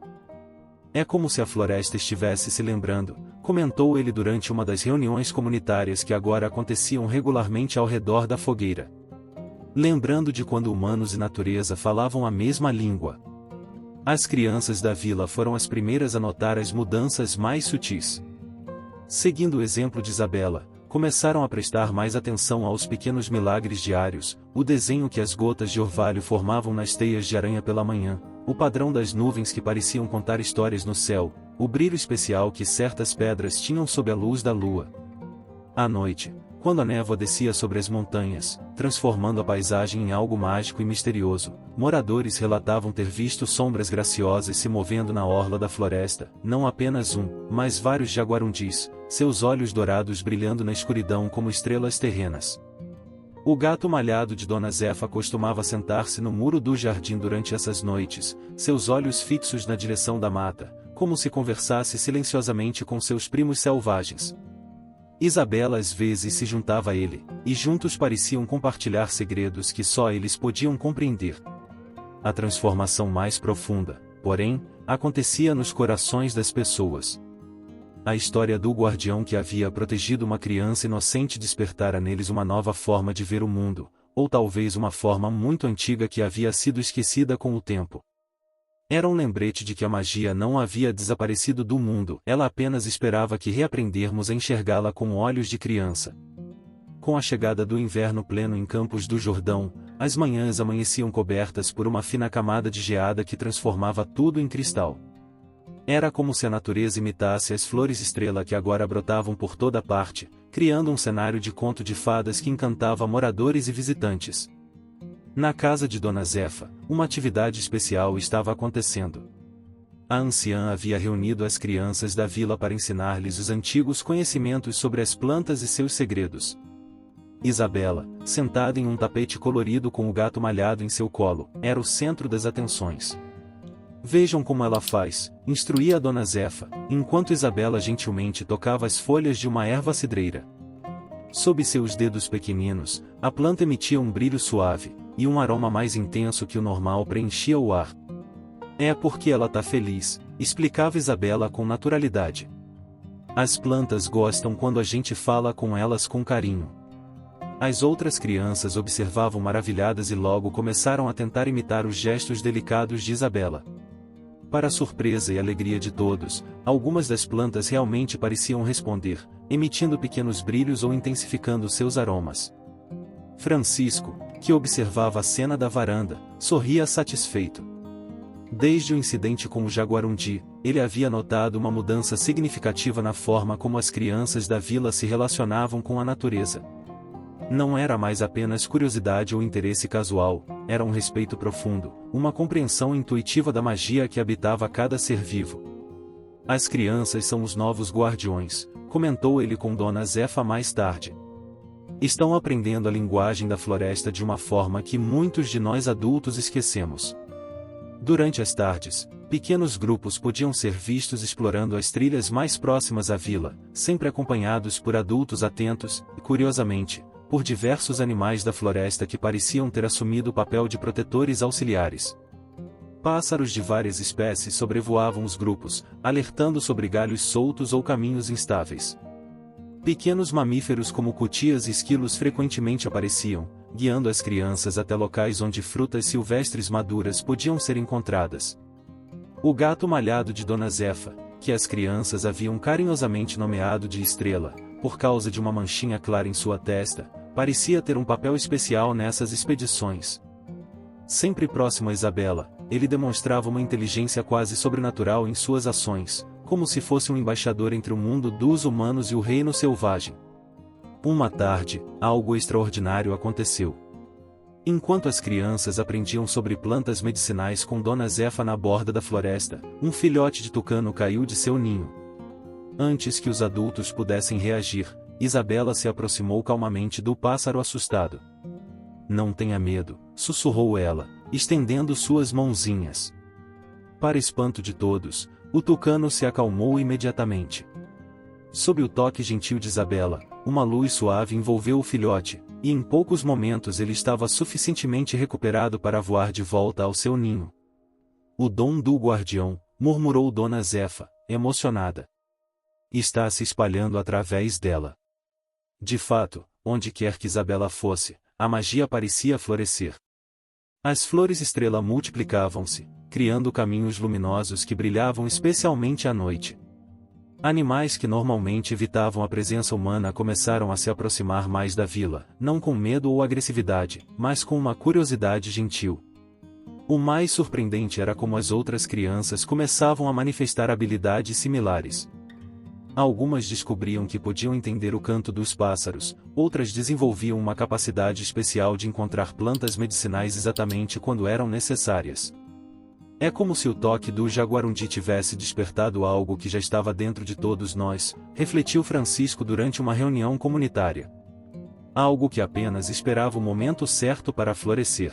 É como se a floresta estivesse se lembrando, comentou ele durante uma das reuniões comunitárias que agora aconteciam regularmente ao redor da fogueira. Lembrando de quando humanos e natureza falavam a mesma língua. As crianças da vila foram as primeiras a notar as mudanças mais sutis. Seguindo o exemplo de Isabela, começaram a prestar mais atenção aos pequenos milagres diários, o desenho que as gotas de orvalho formavam nas teias de aranha pela manhã, o padrão das nuvens que pareciam contar histórias no céu, o brilho especial que certas pedras tinham sob a luz da lua. À noite, quando a névoa descia sobre as montanhas, transformando a paisagem em algo mágico e misterioso, moradores relatavam ter visto sombras graciosas se movendo na orla da floresta, não apenas um, mas vários jaguarundis, seus olhos dourados brilhando na escuridão como estrelas terrenas. O gato malhado de Dona Zefa costumava sentar-se no muro do jardim durante essas noites, seus olhos fixos na direção da mata, como se conversasse silenciosamente com seus primos selvagens. Isabela às vezes se juntava a ele, e juntos pareciam compartilhar segredos que só eles podiam compreender. A transformação mais profunda, porém, acontecia nos corações das pessoas. A história do guardião que havia protegido uma criança inocente despertara neles uma nova forma de ver o mundo, ou talvez uma forma muito antiga que havia sido esquecida com o tempo. Era um lembrete de que a magia não havia desaparecido do mundo, ela apenas esperava que reaprendermos a enxergá-la com olhos de criança. Com a chegada do inverno pleno em Campos do Jordão, as manhãs amanheciam cobertas por uma fina camada de geada que transformava tudo em cristal. Era como se a natureza imitasse as flores estrela que agora brotavam por toda parte, criando um cenário de conto de fadas que encantava moradores e visitantes. Na casa de Dona Zefa, uma atividade especial estava acontecendo. A anciã havia reunido as crianças da vila para ensinar-lhes os antigos conhecimentos sobre as plantas e seus segredos. Isabela, sentada em um tapete colorido com o gato malhado em seu colo, era o centro das atenções. Vejam como ela faz, instruía a Dona Zefa, enquanto Isabela gentilmente tocava as folhas de uma erva cidreira. Sob seus dedos pequeninos, a planta emitia um brilho suave, e um aroma mais intenso que o normal preenchia o ar. É porque ela tá feliz, explicava Isabela com naturalidade. As plantas gostam quando a gente fala com elas com carinho. As outras crianças observavam maravilhadas e logo começaram a tentar imitar os gestos delicados de Isabela. Para a surpresa e alegria de todos, algumas das plantas realmente pareciam responder, emitindo pequenos brilhos ou intensificando seus aromas. Francisco, que observava a cena da varanda, sorria satisfeito. Desde o incidente com o jaguarundi, ele havia notado uma mudança significativa na forma como as crianças da vila se relacionavam com a natureza. Não era mais apenas curiosidade ou interesse casual, era um respeito profundo, uma compreensão intuitiva da magia que habitava cada ser vivo. As crianças são os novos guardiões, comentou ele com Dona Zefa mais tarde. Estão aprendendo a linguagem da floresta de uma forma que muitos de nós adultos esquecemos. Durante as tardes, pequenos grupos podiam ser vistos explorando as trilhas mais próximas à vila, sempre acompanhados por adultos atentos, e curiosamente, por diversos animais da floresta que pareciam ter assumido o papel de protetores auxiliares. Pássaros de várias espécies sobrevoavam os grupos, alertando sobre galhos soltos ou caminhos instáveis. Pequenos mamíferos como cutias e esquilos frequentemente apareciam, guiando as crianças até locais onde frutas silvestres maduras podiam ser encontradas. O gato malhado de Dona Zefa, que as crianças haviam carinhosamente nomeado de Estrela, por causa de uma manchinha clara em sua testa, parecia ter um papel especial nessas expedições. Sempre próximo a Isabela, ele demonstrava uma inteligência quase sobrenatural em suas ações, como se fosse um embaixador entre o mundo dos humanos e o reino selvagem. Uma tarde, algo extraordinário aconteceu. Enquanto as crianças aprendiam sobre plantas medicinais com Dona Zefa na borda da floresta, um filhote de tucano caiu de seu ninho. Antes que os adultos pudessem reagir, Isabela se aproximou calmamente do pássaro assustado. "Não tenha medo", sussurrou ela, estendendo suas mãozinhas. Para espanto de todos, o tucano se acalmou imediatamente. Sob o toque gentil de Isabela, uma luz suave envolveu o filhote, e em poucos momentos ele estava suficientemente recuperado para voar de volta ao seu ninho. "O dom do guardião", murmurou Dona Zefa, emocionada. "Está se espalhando através dela." De fato, onde quer que Isabela fosse, a magia parecia florescer. As flores estrela multiplicavam-se, criando caminhos luminosos que brilhavam especialmente à noite. Animais que normalmente evitavam a presença humana começaram a se aproximar mais da vila, não com medo ou agressividade, mas com uma curiosidade gentil. O mais surpreendente era como as outras crianças começavam a manifestar habilidades similares. Algumas descobriam que podiam entender o canto dos pássaros, outras desenvolviam uma capacidade especial de encontrar plantas medicinais exatamente quando eram necessárias. É como se o toque do jaguarundi tivesse despertado algo que já estava dentro de todos nós, refletiu Francisco durante uma reunião comunitária. Algo que apenas esperava o momento certo para florescer.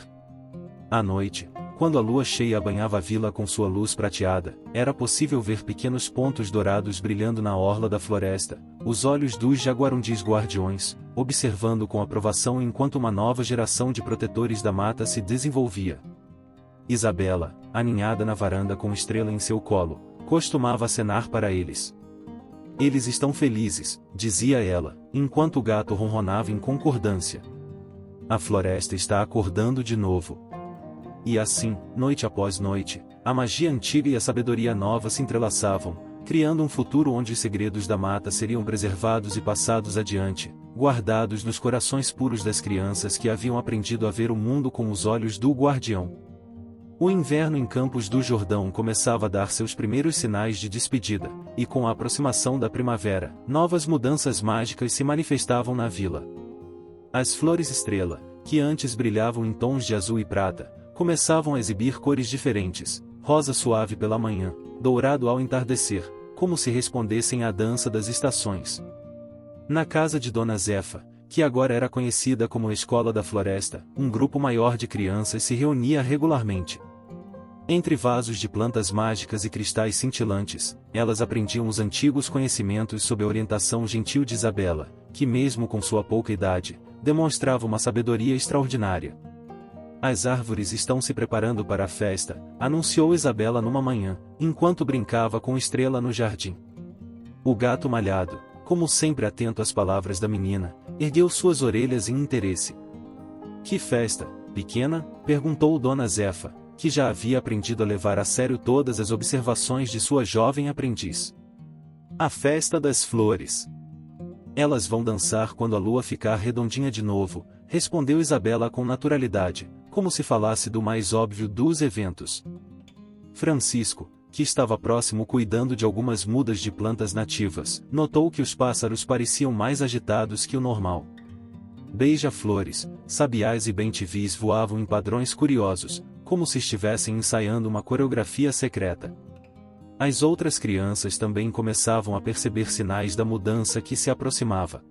À noite, quando a lua cheia banhava a vila com sua luz prateada, era possível ver pequenos pontos dourados brilhando na orla da floresta, os olhos dos jaguarundis guardiões, observando com aprovação enquanto uma nova geração de protetores da mata se desenvolvia. Isabela, aninhada na varanda com Estrela em seu colo, costumava acenar para eles. "Eles estão felizes", dizia ela, enquanto o gato ronronava em concordância. "A floresta está acordando de novo." E assim, noite após noite, a magia antiga e a sabedoria nova se entrelaçavam, criando um futuro onde os segredos da mata seriam preservados e passados adiante, guardados nos corações puros das crianças que haviam aprendido a ver o mundo com os olhos do guardião. O inverno em Campos do Jordão começava a dar seus primeiros sinais de despedida, e com a aproximação da primavera, novas mudanças mágicas se manifestavam na vila. As flores estrela, que antes brilhavam em tons de azul e prata, começavam a exibir cores diferentes, rosa suave pela manhã, dourado ao entardecer, como se respondessem à dança das estações. Na casa de Dona Zefa, que agora era conhecida como Escola da Floresta, um grupo maior de crianças se reunia regularmente. Entre vasos de plantas mágicas e cristais cintilantes, elas aprendiam os antigos conhecimentos sob a orientação gentil de Isabela, que mesmo com sua pouca idade, demonstrava uma sabedoria extraordinária. "As árvores estão se preparando para a festa", anunciou Isabela numa manhã, enquanto brincava com Estrela no jardim. O gato malhado, como sempre atento às palavras da menina, ergueu suas orelhas em interesse. "Que festa, pequena?", perguntou Dona Zefa, que já havia aprendido a levar a sério todas as observações de sua jovem aprendiz. A festa das flores. Elas vão dançar quando a lua ficar redondinha de novo, respondeu Isabela com naturalidade, como se falasse do mais óbvio dos eventos. Francisco, que estava próximo cuidando de algumas mudas de plantas nativas, notou que os pássaros pareciam mais agitados que o normal. Beija-flores, sabiás e bem-te-vis voavam em padrões curiosos, como se estivessem ensaiando uma coreografia secreta. As outras crianças também começavam a perceber sinais da mudança que se aproximava.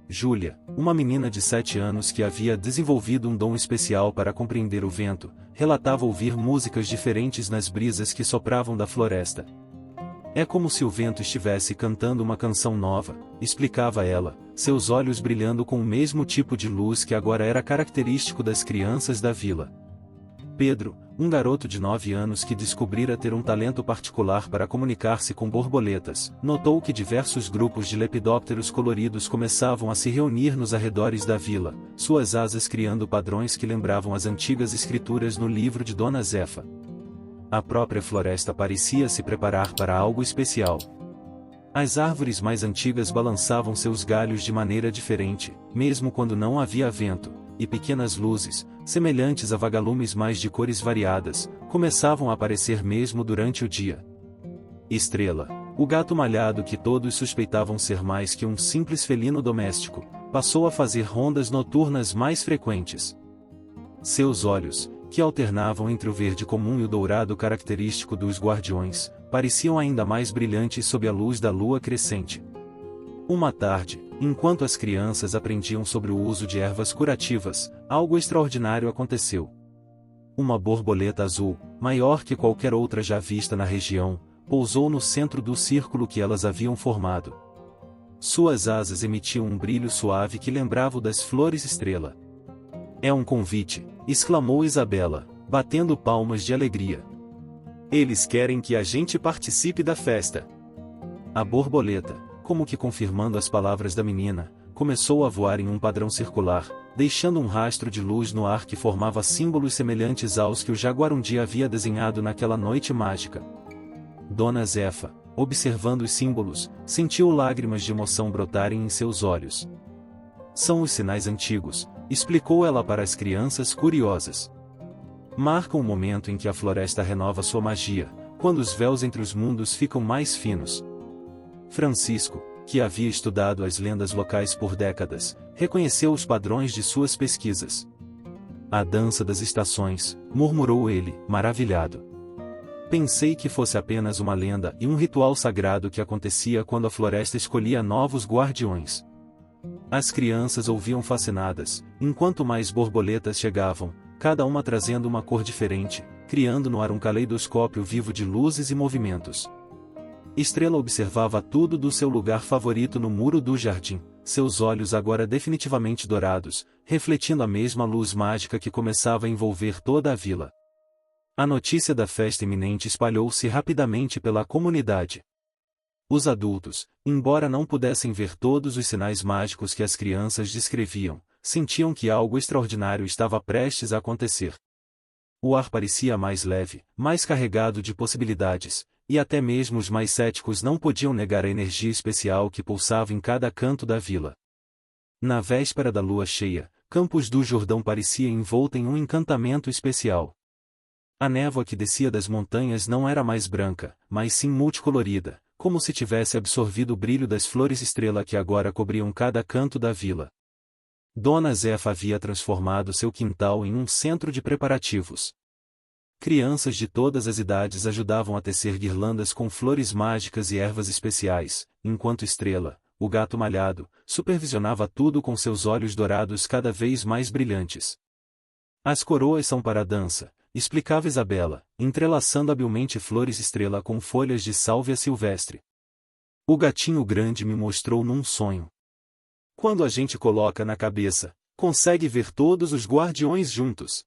Júlia, uma menina de 7 anos que havia desenvolvido um dom especial para compreender o vento, relatava ouvir músicas diferentes nas brisas que sopravam da floresta. É como se o vento estivesse cantando uma canção nova, explicava ela, seus olhos brilhando com o mesmo tipo de luz que agora era característico das crianças da vila. Pedro, um garoto de 9 anos que descobrira ter um talento particular para comunicar-se com borboletas, notou que diversos grupos de lepidópteros coloridos começavam a se reunir nos arredores da vila, suas asas criando padrões que lembravam as antigas escrituras no livro de Dona Zefa. A própria floresta parecia se preparar para algo especial. As árvores mais antigas balançavam seus galhos de maneira diferente, mesmo quando não havia vento, e pequenas luzes, semelhantes a vagalumes mais de cores variadas, começavam a aparecer mesmo durante o dia. Estrela, o gato malhado que todos suspeitavam ser mais que um simples felino doméstico, passou a fazer rondas noturnas mais frequentes. Seus olhos, que alternavam entre o verde comum e o dourado característico dos guardiões, pareciam ainda mais brilhantes sob a luz da lua crescente. Uma tarde, enquanto as crianças aprendiam sobre o uso de ervas curativas, algo extraordinário aconteceu. Uma borboleta azul, maior que qualquer outra já vista na região, pousou no centro do círculo que elas haviam formado. Suas asas emitiam um brilho suave que lembrava o das flores estrela. É um convite, exclamou Isabela, batendo palmas de alegria. Eles querem que a gente participe da festa. A borboleta, como que confirmando as palavras da menina, começou a voar em um padrão circular, deixando um rastro de luz no ar que formava símbolos semelhantes aos que o jaguar um dia havia desenhado naquela noite mágica. Dona Zefa, observando os símbolos, sentiu lágrimas de emoção brotarem em seus olhos. São os sinais antigos, explicou ela para as crianças curiosas. Marcam o momento em que a floresta renova sua magia, quando os véus entre os mundos ficam mais finos. Francisco, que havia estudado as lendas locais por décadas, reconheceu os padrões de suas pesquisas. A dança das estações, murmurou ele, maravilhado. Pensei que fosse apenas uma lenda e um ritual sagrado que acontecia quando a floresta escolhia novos guardiões. As crianças ouviam fascinadas, enquanto mais borboletas chegavam, cada uma trazendo uma cor diferente, criando no ar um caleidoscópio vivo de luzes e movimentos. Estrela observava tudo do seu lugar favorito no muro do jardim, seus olhos agora definitivamente dourados, refletindo a mesma luz mágica que começava a envolver toda a vila. A notícia da festa iminente espalhou-se rapidamente pela comunidade. Os adultos, embora não pudessem ver todos os sinais mágicos que as crianças descreviam, sentiam que algo extraordinário estava prestes a acontecer. O ar parecia mais leve, mais carregado de possibilidades, e até mesmo os mais céticos não podiam negar a energia especial que pulsava em cada canto da vila. Na véspera da lua cheia, Campos do Jordão parecia envolta em um encantamento especial. A névoa que descia das montanhas não era mais branca, mas sim multicolorida, como se tivesse absorvido o brilho das flores estrela que agora cobriam cada canto da vila. Dona Zefa havia transformado seu quintal em um centro de preparativos. Crianças de todas as idades ajudavam a tecer guirlandas com flores mágicas e ervas especiais, enquanto Estrela, o gato malhado, supervisionava tudo com seus olhos dourados cada vez mais brilhantes. As coroas são para a dança, explicava Isabela, entrelaçando habilmente flores estrela com folhas de sálvia silvestre. O gatinho grande me mostrou num sonho. Quando a gente coloca na cabeça, consegue ver todos os guardiões juntos.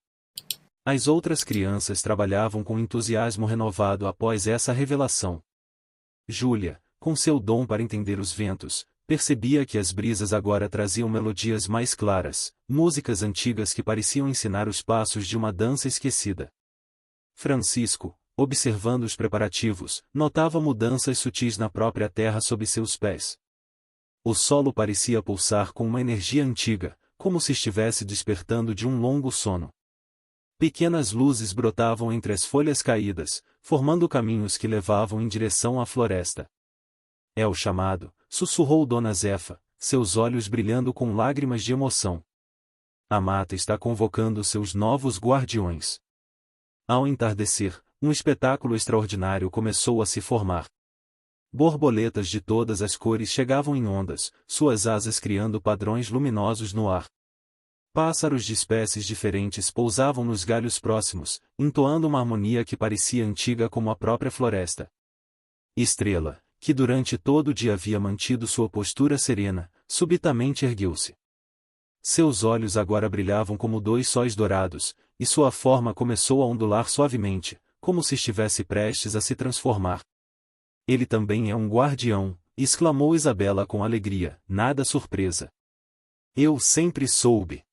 As outras crianças trabalhavam com entusiasmo renovado após essa revelação. Júlia, com seu dom para entender os ventos, percebia que as brisas agora traziam melodias mais claras, músicas antigas que pareciam ensinar os passos de uma dança esquecida. Francisco, observando os preparativos, notava mudanças sutis na própria terra sob seus pés. O solo parecia pulsar com uma energia antiga, como se estivesse despertando de um longo sono. Pequenas luzes brotavam entre as folhas caídas, formando caminhos que levavam em direção à floresta. É o chamado, sussurrou Dona Zefa, seus olhos brilhando com lágrimas de emoção. A mata está convocando seus novos guardiões. Ao entardecer, um espetáculo extraordinário começou a se formar. Borboletas de todas as cores chegavam em ondas, suas asas criando padrões luminosos no ar. Pássaros de espécies diferentes pousavam nos galhos próximos, entoando uma harmonia que parecia antiga como a própria floresta. Estrela, que durante todo o dia havia mantido sua postura serena, subitamente ergueu-se. Seus olhos agora brilhavam como dois sóis dourados, e sua forma começou a ondular suavemente, como se estivesse prestes a se transformar. Ele também é um guardião, exclamou Isabela com alegria, nada surpresa. Eu sempre soube.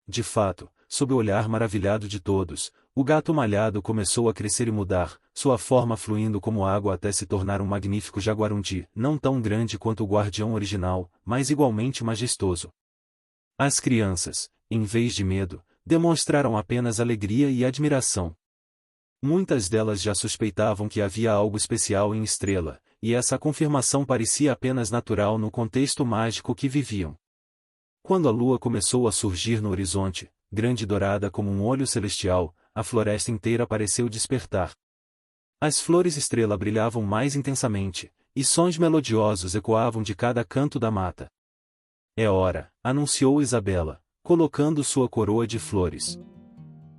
De fato, sob o olhar maravilhado de todos, o gato malhado começou a crescer e mudar, sua forma fluindo como água até se tornar um magnífico jaguarundi, não tão grande quanto o guardião original, mas igualmente majestoso. As crianças, em vez de medo, demonstraram apenas alegria e admiração. Muitas delas já suspeitavam que havia algo especial em Estrela, e essa confirmação parecia apenas natural no contexto mágico que viviam. Quando a lua começou a surgir no horizonte, grande e dourada como um olho celestial, a floresta inteira pareceu despertar. As flores estrela brilhavam mais intensamente, e sons melodiosos ecoavam de cada canto da mata. É hora, anunciou Isabela, colocando sua coroa de flores.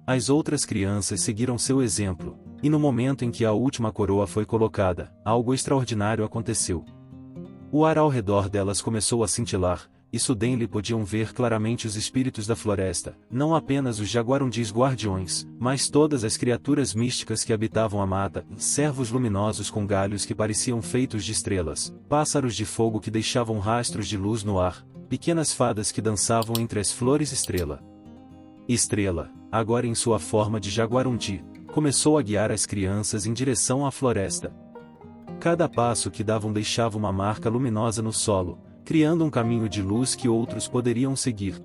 As outras crianças seguiram seu exemplo, e no momento em que a última coroa foi colocada, algo extraordinário aconteceu. O ar ao redor delas começou a cintilar, e Sudenli podiam ver claramente os espíritos da floresta, não apenas os jaguarundis guardiões, mas todas as criaturas místicas que habitavam a mata, cervos luminosos com galhos que pareciam feitos de estrelas, pássaros de fogo que deixavam rastros de luz no ar, pequenas fadas que dançavam entre as flores estrela. Estrela, agora em sua forma de jaguarundi, começou a guiar as crianças em direção à floresta. Cada passo que davam deixava uma marca luminosa no solo, criando um caminho de luz que outros poderiam seguir.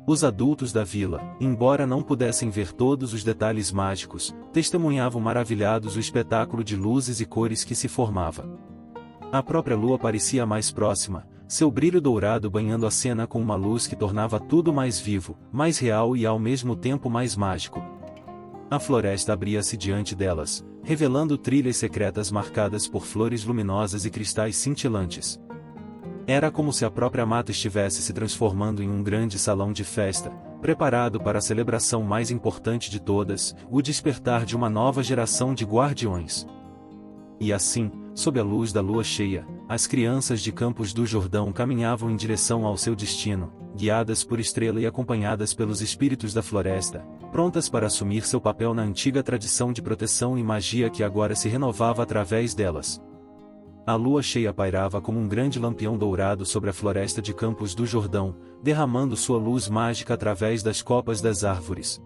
Os adultos da vila, embora não pudessem ver todos os detalhes mágicos, testemunhavam maravilhados o espetáculo de luzes e cores que se formava. A própria lua parecia mais próxima, seu brilho dourado banhando a cena com uma luz que tornava tudo mais vivo, mais real e ao mesmo tempo mais mágico. A floresta abria-se diante delas, revelando trilhas secretas marcadas por flores luminosas e cristais cintilantes. Era como se a própria mata estivesse se transformando em um grande salão de festa, preparado para a celebração mais importante de todas, o despertar de uma nova geração de guardiões. E assim, sob a luz da lua cheia, as crianças de Campos do Jordão caminhavam em direção ao seu destino, guiadas por Estrela e acompanhadas pelos espíritos da floresta, prontas para assumir seu papel na antiga tradição de proteção e magia que agora se renovava através delas. A lua cheia pairava como um grande lampião dourado sobre a floresta de Campos do Jordão, derramando sua luz mágica através das copas das árvores.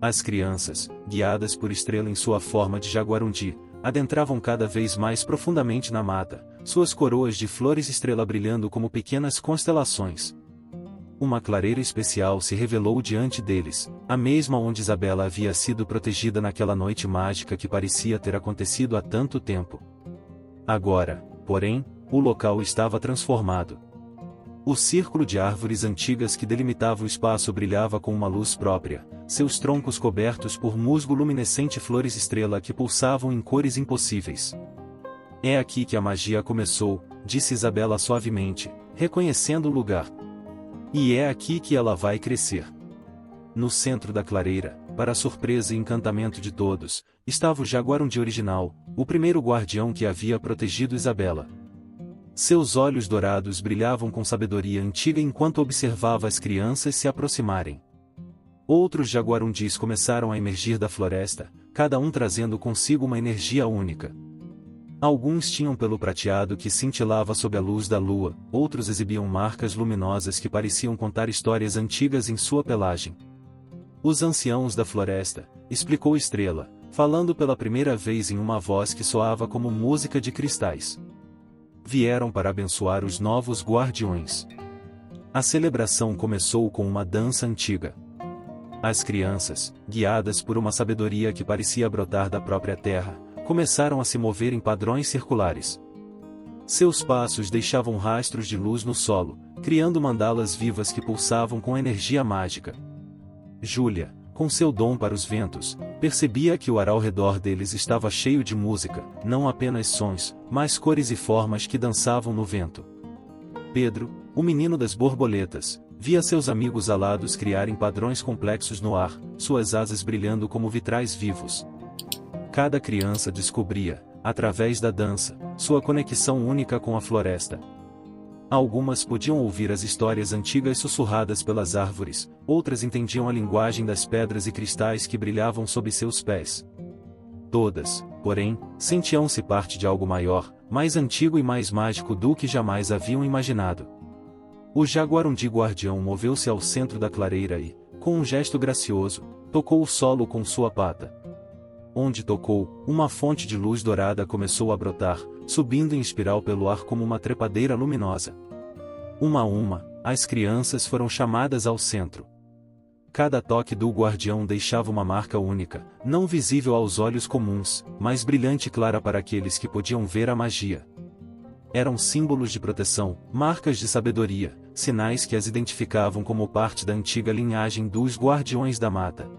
As crianças, guiadas por Estrela em sua forma de jaguarundi, adentravam cada vez mais profundamente na mata, suas coroas de flores estrela brilhando como pequenas constelações. Uma clareira especial se revelou diante deles, a mesma onde Isabela havia sido protegida naquela noite mágica que parecia ter acontecido há tanto tempo. Agora, porém, o local estava transformado. O círculo de árvores antigas que delimitava o espaço brilhava com uma luz própria, seus troncos cobertos por musgo luminescente flores estrela que pulsavam em cores impossíveis. É aqui que a magia começou, disse Isabela suavemente, reconhecendo o lugar. E é aqui que ela vai crescer. No centro da clareira, para a surpresa e encantamento de todos, estava o jaguarundi original, o primeiro guardião que havia protegido Isabela. Seus olhos dourados brilhavam com sabedoria antiga enquanto observava as crianças se aproximarem. Outros jaguarundis começaram a emergir da floresta, cada um trazendo consigo uma energia única. Alguns tinham pelo prateado que cintilava sob a luz da lua, outros exibiam marcas luminosas que pareciam contar histórias antigas em sua pelagem. Os anciãos da floresta, explicou Estrela, falando pela primeira vez em uma voz que soava como música de cristais. Vieram para abençoar os novos guardiões. A celebração começou com uma dança antiga. As crianças, guiadas por uma sabedoria que parecia brotar da própria terra, começaram a se mover em padrões circulares. Seus passos deixavam rastros de luz no solo, criando mandalas vivas que pulsavam com energia mágica. Júlia, com seu dom para os ventos, percebia que o ar ao redor deles estava cheio de música, não apenas sons, mas cores e formas que dançavam no vento. Pedro, o menino das borboletas, via seus amigos alados criarem padrões complexos no ar, suas asas brilhando como vitrais vivos. Cada criança descobria, através da dança, sua conexão única com a floresta. Algumas podiam ouvir as histórias antigas sussurradas pelas árvores, outras entendiam a linguagem das pedras e cristais que brilhavam sob seus pés. Todas, porém, sentiam-se parte de algo maior, mais antigo e mais mágico do que jamais haviam imaginado. O Jaguarundi guardião moveu-se ao centro da clareira e, com um gesto gracioso, tocou o solo com sua pata. Onde tocou, uma fonte de luz dourada começou a brotar, subindo em espiral pelo ar como uma trepadeira luminosa. Uma a uma, as crianças foram chamadas ao centro. Cada toque do guardião deixava uma marca única, não visível aos olhos comuns, mas brilhante e clara para aqueles que podiam ver a magia. Eram símbolos de proteção, marcas de sabedoria, sinais que as identificavam como parte da antiga linhagem dos Guardiões da Mata.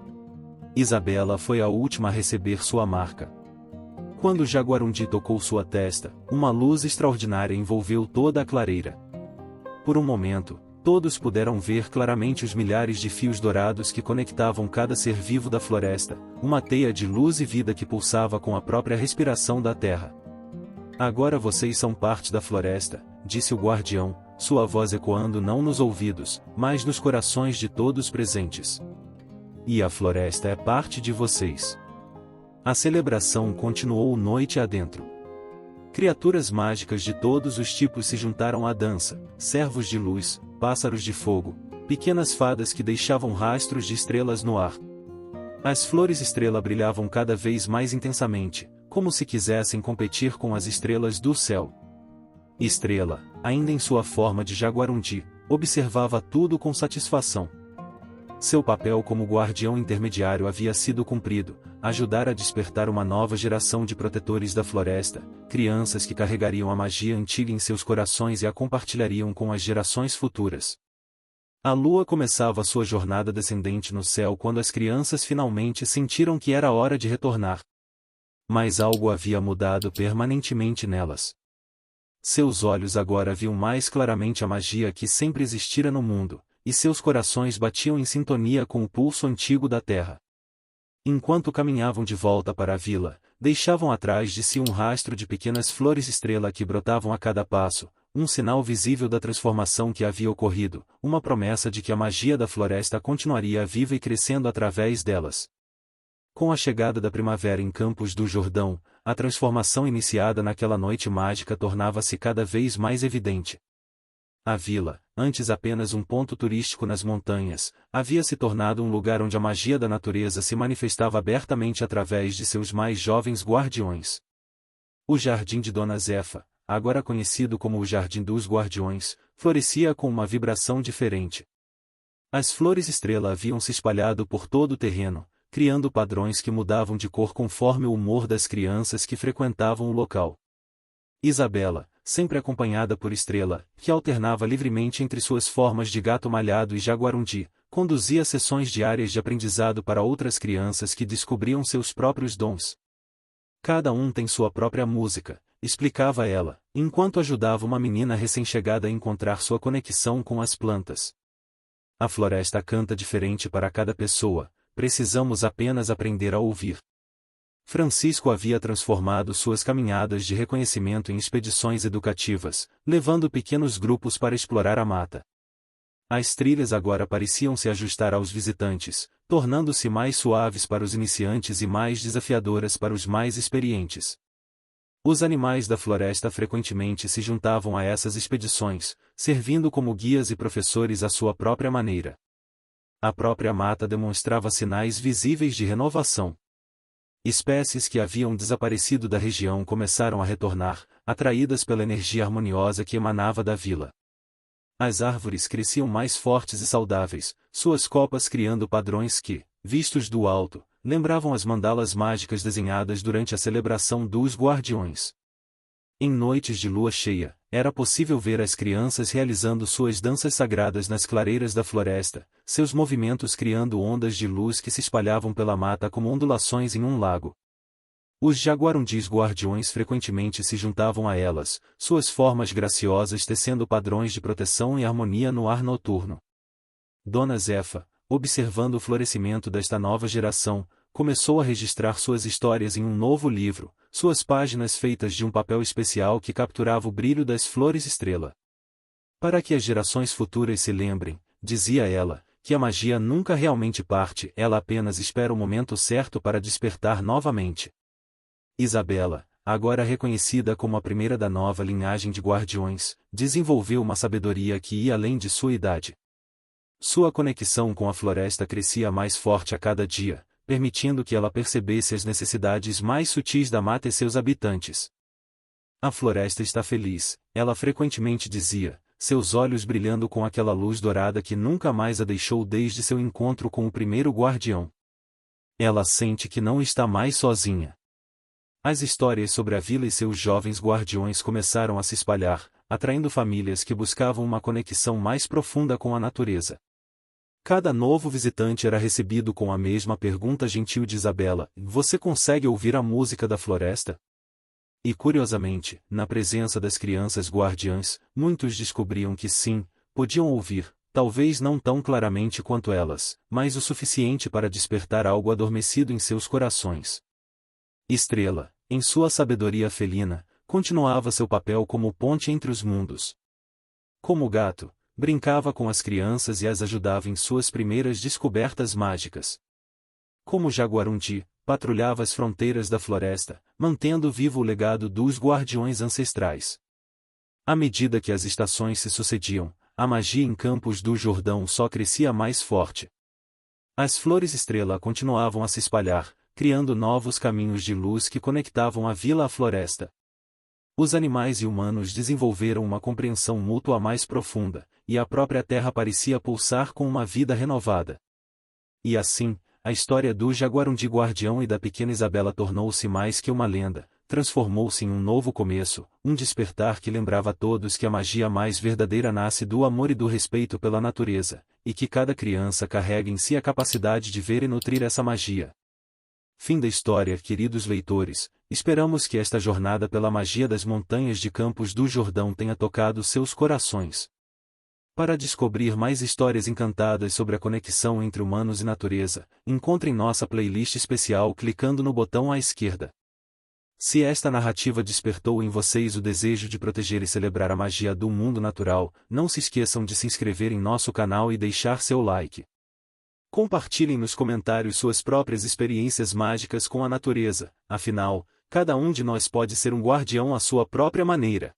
Isabela foi a última a receber sua marca. Quando Jaguarundi tocou sua testa, uma luz extraordinária envolveu toda a clareira. Por um momento, todos puderam ver claramente os milhares de fios dourados que conectavam cada ser vivo da floresta, uma teia de luz e vida que pulsava com a própria respiração da terra. Agora vocês são parte da floresta, disse o guardião, sua voz ecoando não nos ouvidos, mas nos corações de todos presentes. E a floresta é parte de vocês. A celebração continuou noite adentro. Criaturas mágicas de todos os tipos se juntaram à dança, servos de luz, pássaros de fogo, pequenas fadas que deixavam rastros de estrelas no ar. As flores estrela brilhavam cada vez mais intensamente, como se quisessem competir com as estrelas do céu. Estrela, ainda em sua forma de Jaguarundi, observava tudo com satisfação. Seu papel como guardião intermediário havia sido cumprido, ajudar a despertar uma nova geração de protetores da floresta, crianças que carregariam a magia antiga em seus corações e a compartilhariam com as gerações futuras. A lua começava sua jornada descendente no céu quando as crianças finalmente sentiram que era hora de retornar. Mas algo havia mudado permanentemente nelas. Seus olhos agora viam mais claramente a magia que sempre existira no mundo, e seus corações batiam em sintonia com o pulso antigo da terra. Enquanto caminhavam de volta para a vila, deixavam atrás de si um rastro de pequenas flores estrela que brotavam a cada passo, um sinal visível da transformação que havia ocorrido, uma promessa de que a magia da floresta continuaria viva e crescendo através delas. Com a chegada da primavera em Campos do Jordão, a transformação iniciada naquela noite mágica tornava-se cada vez mais evidente. A vila, antes apenas um ponto turístico nas montanhas, havia se tornado um lugar onde a magia da natureza se manifestava abertamente através de seus mais jovens guardiões. O jardim de Dona Zefa, agora conhecido como o Jardim dos Guardiões, florescia com uma vibração diferente. As flores estrela haviam se espalhado por todo o terreno, criando padrões que mudavam de cor conforme o humor das crianças que frequentavam o local. Isabela, sempre acompanhada por Estrela, que alternava livremente entre suas formas de gato malhado e jaguarundi, conduzia sessões diárias de aprendizado para outras crianças que descobriam seus próprios dons. Cada um tem sua própria música, explicava ela, enquanto ajudava uma menina recém-chegada a encontrar sua conexão com as plantas. A floresta canta diferente para cada pessoa, precisamos apenas aprender a ouvir. Francisco havia transformado suas caminhadas de reconhecimento em expedições educativas, levando pequenos grupos para explorar a mata. As trilhas agora pareciam se ajustar aos visitantes, tornando-se mais suaves para os iniciantes e mais desafiadoras para os mais experientes. Os animais da floresta frequentemente se juntavam a essas expedições, servindo como guias e professores à sua própria maneira. A própria mata demonstrava sinais visíveis de renovação. Espécies que haviam desaparecido da região começaram a retornar, atraídas pela energia harmoniosa que emanava da vila. As árvores cresciam mais fortes e saudáveis, suas copas criando padrões que, vistos do alto, lembravam as mandalas mágicas desenhadas durante a celebração dos guardiões. Em noites de lua cheia, era possível ver as crianças realizando suas danças sagradas nas clareiras da floresta, seus movimentos criando ondas de luz que se espalhavam pela mata como ondulações em um lago. Os jaguarundis guardiões frequentemente se juntavam a elas, suas formas graciosas tecendo padrões de proteção e harmonia no ar noturno. Dona Zefa, observando o florescimento desta nova geração, começou a registrar suas histórias em um novo livro, suas páginas feitas de um papel especial que capturava o brilho das flores estrela. Para que as gerações futuras se lembrem, dizia ela, que a magia nunca realmente parte, ela apenas espera o momento certo para despertar novamente. Isabela, agora reconhecida como a primeira da nova linhagem de guardiões, desenvolveu uma sabedoria que ia além de sua idade. Sua conexão com a floresta crescia mais forte a cada dia, permitindo que ela percebesse as necessidades mais sutis da mata e seus habitantes. A floresta está feliz, ela frequentemente dizia, seus olhos brilhando com aquela luz dourada que nunca mais a deixou desde seu encontro com o primeiro guardião. Ela sente que não está mais sozinha. As histórias sobre a vila e seus jovens guardiões começaram a se espalhar, atraindo famílias que buscavam uma conexão mais profunda com a natureza. Cada novo visitante era recebido com a mesma pergunta gentil de Isabela: você consegue ouvir a música da floresta? E curiosamente, na presença das crianças guardiãs, muitos descobriam que sim, podiam ouvir, talvez não tão claramente quanto elas, mas o suficiente para despertar algo adormecido em seus corações. Estrela, em sua sabedoria felina, continuava seu papel como ponte entre os mundos. Como gato, brincava com as crianças e as ajudava em suas primeiras descobertas mágicas. Como jaguarundi, patrulhava as fronteiras da floresta, mantendo vivo o legado dos guardiões ancestrais. À medida que as estações se sucediam, a magia em Campos do Jordão só crescia mais forte. As flores estrela continuavam a se espalhar, criando novos caminhos de luz que conectavam a vila à floresta. Os animais e humanos desenvolveram uma compreensão mútua mais profunda, e a própria terra parecia pulsar com uma vida renovada. E assim, a história do jaguarundi guardião e da pequena Isabela tornou-se mais que uma lenda, transformou-se em um novo começo, um despertar que lembrava a todos que a magia mais verdadeira nasce do amor e do respeito pela natureza, e que cada criança carrega em si a capacidade de ver e nutrir essa magia. Fim da história, queridos leitores. Esperamos que esta jornada pela magia das montanhas de Campos do Jordão tenha tocado seus corações. Para descobrir mais histórias encantadas sobre a conexão entre humanos e natureza, encontre nossa playlist especial clicando no botão à esquerda. Se esta narrativa despertou em vocês o desejo de proteger e celebrar a magia do mundo natural, não se esqueçam de se inscrever em nosso canal e deixar seu like. Compartilhem nos comentários suas próprias experiências mágicas com a natureza, afinal, cada um de nós pode ser um guardião à sua própria maneira.